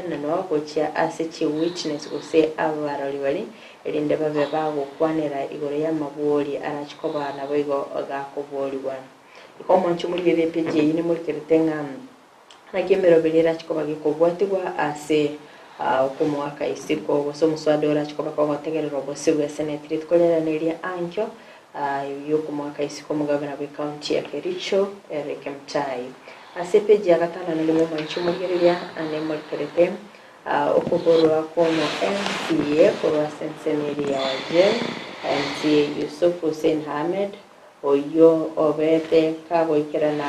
nano gocha asichi witness gose abarori bari erinde babe bago kwanera igoro y'amabori arachikoba nabo igo gakobori bwana ikomo nchumuri bebe peje yini muri keretenga na kemero belera chikoba gikobwatigwa ase okumwaka isiko goso muswadora chikoba kwa tegerero bose bwa senate tkolera neria ankyo yo kumwaka isiko mugabana wa county ya Kericho Eric Mtai ase peje agatana nilimo manchumugereria ane muri kerete okuborwa kono MCA kwa senseneri ya waje MCA Yusuf Hussein Ahmed oyo obete kagoikera na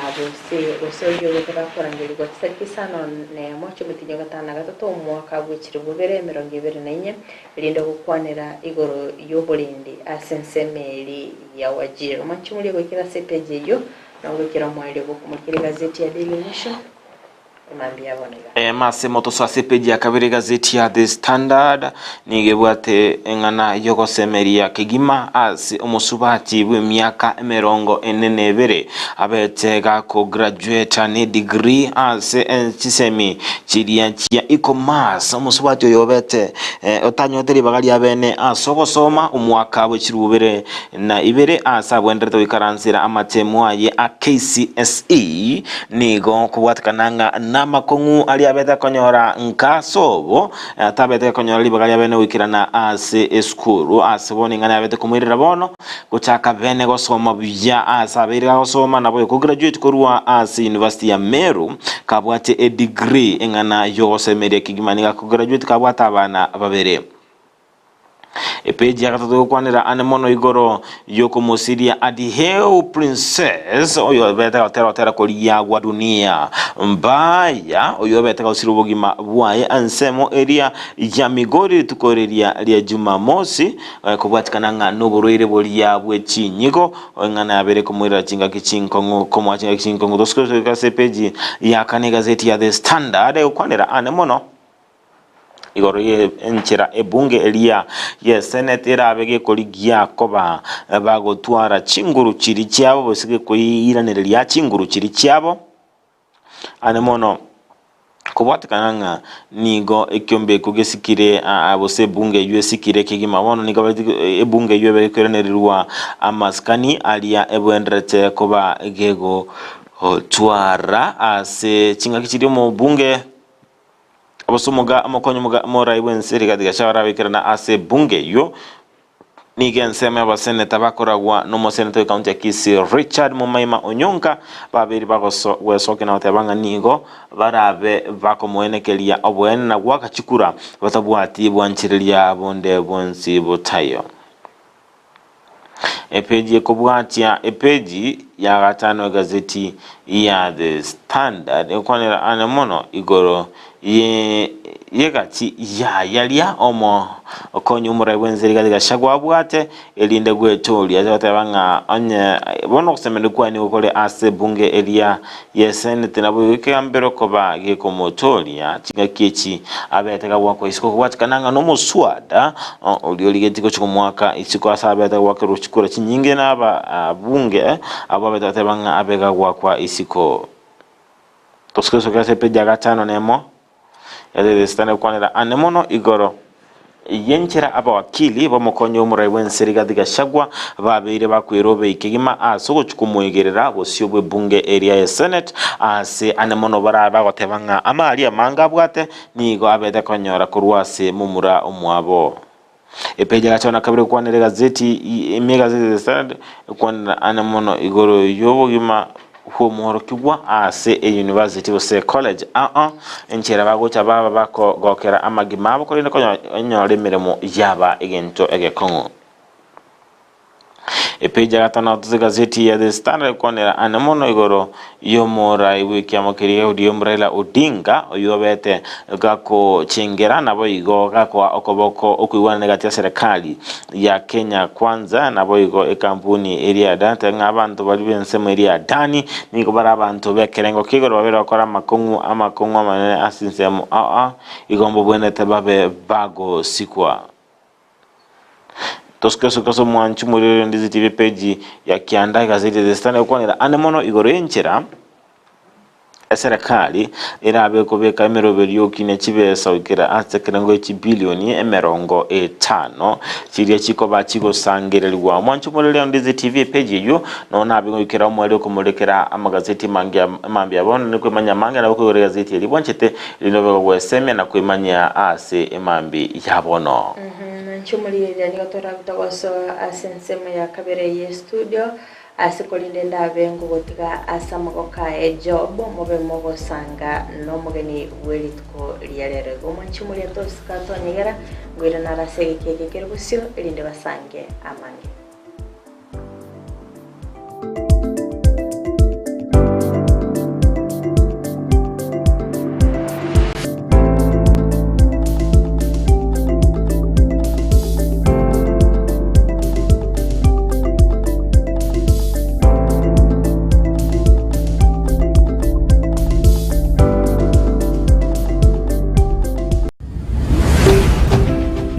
bose oyo betaka korangirirwa tsaki sana ne mocho mutinyo gatana gatatu umwaka gwikiri bubere 2024 irinda gukwanira igoro yoborindi asensemeri ya wajiro manchi muri gwikira sepeje yo na gwikira mwere gukumukira gazeti ya Daily Nation mase moto so asepeji ya kabiri gazeti ya The Standard nigebwate engana yoko semeria kigima as omusubati bw'emyaka 42 abetega ko graduate ne degree as chisemi chiria chia e-commerce omusubati oyobete otanyoteri bagali abene asogosoma umwaka bw'ekirubere na ibere asabwenderete wikaransira amatemu aye a KCSE nigo kubwatkananga makongu ali abeta konyora nkasobo atabeta konyora libagali abene wikirana ase eskuru aseboni ngana abeta kumwirira bono guchaka bene gosoma bya asabira gosoma nabo ko graduate korwa ase University ya Meru kabwate a degree engana yogosemeria kigimanika ko graduate kabwata abana babere epeji akatoto kwanira anemono igoro yoko musiria adiheu princess oyo beta otera kolia gwa dunia mbaya oyo beta usirubogima bwaye ansemo area ya Migori tukoreria lia Jumamosi kubwatikana n'oburwire bolia bw'ekinyigo ngana abere kumwira chinga kichinkongo komwa chinga kichinkongo dosko kasepeji ya kane gazeti ya The Standard kwanira anemono igoro ye enchera ebunge elia ye senate irabege koligia koba bagotwara chinguru chiri cyabo bosige kuyiranira chinguru chiri cyabo anemono kubwatikananga nigo ekyombe kugesikire abose bunge yuesikire kigima bono nigo ebunge yube kwerenerwa amaskani alia ebwendrete koba gego twara ase chinga kichiri mu bunge abosomoga amakonyo mora ibwenseri kadiga shawara bikirana ase bunge yo nigensema abaseneta bakoragwa no seneta wa county ya Kisii Richard Mumaima Onyonka babiri bagoso wesoke na otabanga nigo barabe bakomwenekelia obwene na gwakachikura batabwati bwanchirilia bonde bonsi botayo epeji kubwatia epeji ya gatano gazeti ya The Standard ekwanira anemono igoro yegati yalia omo okonyo umura wenzeri katika shagwa bwate elinde gwetoli azatabanga onye bono kusemende kwani ukole ase bunge elia yesenete nabo wikambero koba gekomotoli ya chinga kichi abeteka bwako isiko kwachikananga no muswada olioligetiko chikomwaka isiko asabeta wake ruchikura chinyinge naba bunge abo betatabanga abega kwa isiko toskeso kase peja gatano nemo The Standard kwanira anemono igoro yenchera abawakili bamukonyo umurai wenseri katika shagwa babire bakwirobe ikigima asoko chukumwegerera bosyo bwe bunge area ya Senate ase anemono baraba gotebanga amali amanga bwate nigo abete konyora kurwase mumura omwabo epeja gachona kabire kwanira gazeti emega The Standard kwanira anemono igoro yobogima huo muhoro kigwa ase university ose college enchera bagocha baba bako gokera amagima abo koline konyo nyore miremo yaba egento egekongo Epeja gatano tuze gazeti ya The Standard kwanera anemono igoro yomora iwiki amakiriga udi Raila Odinga oyobete gako chengera nabo igo gako okoboko okuiwana gatia serikali ya Kenya Kwanza nabo igo ekampuni area data ngabantu bali bensemo area dani niko bara abantu bekerengo kigoro babera okora makungu amanene asinsemo igombo bwene tababe bago sikwa Tosko mwanchu muri Ndizi TV page ya kianda gazeti The Standard kwanera anemono igoro yenchera serikali irabe kubeka emeroberi yokine kibesa ukira atsekerango ekibilioni emerongo 5 kiriya kikoba kigosangererwa mwanchu muri Ndizi TV page yo nona abingo ukira omwere kumulekera amagazeti mambi abona ni kwemanya manga na ko gazeti libonchete linobe kweseme na kwemanya ase emambi yabono nchumulira ni otora butagoso asensemo ya kabere ye studio asikolinde ndabengo gotiga asamagoka job mobe mogo sanga no mugeni welitko liyarere gomanchumulira tosika tonyegera gwira narasege keke kerubusyo elinde basange amange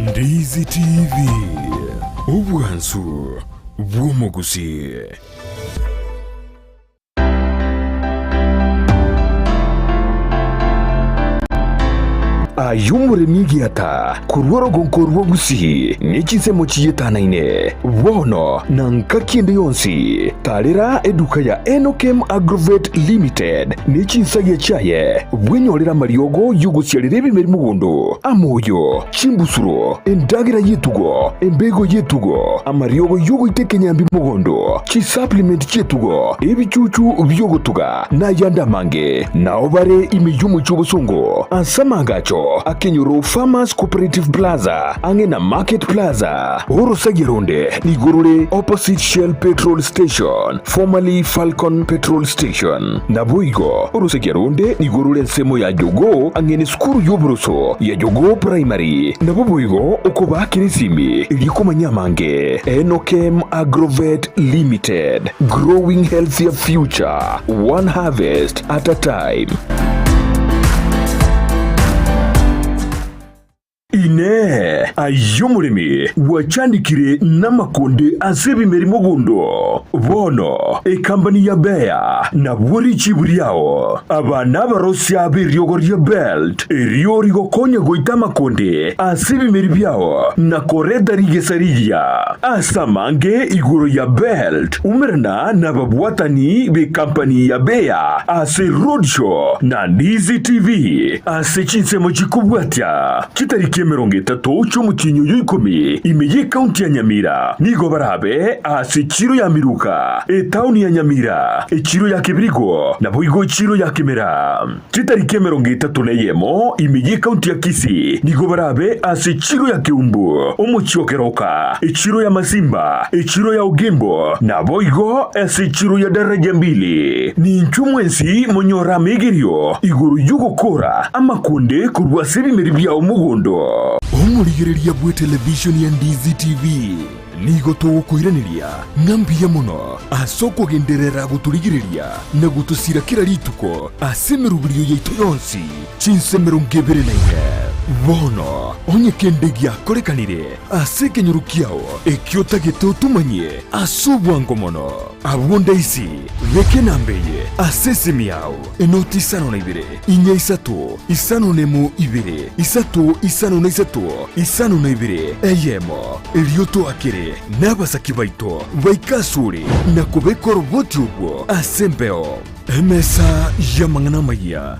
Ndizi TV Ubwansu Gusii. Ayumure migiata kurwaro gonkorwo Gusii nikisemo chiyetanaine wono nankakinde yonsi tarira eduka ya Enokem Agrovet Limited nikinsagia chaye bwenyorera mariogo yugusiarire bimeri mugondo amoyo chimbusuro endagira yetugo embego yetugo amariogo yugo itekenyambi mugondo chi supplement yetugo ebichuchu byogotuga na yandamange na obare imiyumu chobosongo ansamangacho Akenyoro Farmers Cooperative Plaza Angena Market Plaza Oro Sagironde Nigurule opposite Shell Petrol Station formerly Falcon Petrol Station Nabuigo Oro Sagironde Nigurule Nsemo ya Jogo Angene Skuru Yobroso ya Jogo Primary Nabuigo Okoba Kinisimi Iliko Manyamange Enokem Agrovet Limited Growing Healthier Future One Harvest at a Time. Ine ayumurimi wachandikire namakonde asebi merimo gundo bono ekambani ya beya na buri chiburi yao abana barosya biryogoria belt eriori gokonya goita makonde asebi meri yao na koreda rigesariya asamange iguro ya belt umerna na babuatani be kampani ya beya ase roadshow na Ndizi TV ase chinsemo chikubwatya kitariki Mirongo 3 cy'umukinyo y'ikumi imeye county ya Nyamira nigo barabe asiciro ya Miruka town ya Nyamira eciro ya Kibirigo na boigo eciro ya Kimera kitariki Mirongo 3 neyemo imeye county ya Kisii nigo barabe asiciro ya Kiumbu umucyokeroka eciro ya Masimba eciro ya Ugembo na boigo asiciro ya daraja mbili ni nchumwensi monyora megerio iguru yugokora amakunde kurwasiri meribya umugondo Omurigereria bwe television ya Ndizi TV nigo tugukwiraniria ngambia muno asoko genderera guturigireria na gutusira kira rituko asemerubirio yaitu yonsi chinsemero ngeberelaine bono onye kendegia korekanire aseke nyurukiao ekiota geto tumanye asubwango mono abunda isi veke nambeye asese miao enoti sano na ibere inya isato isano nemu ibere isato isano na isato isano na ibere eyemo elioto akere nabasaki baito baikasuri na kubekoro boti ubwo asembeo emesa ya mangana maya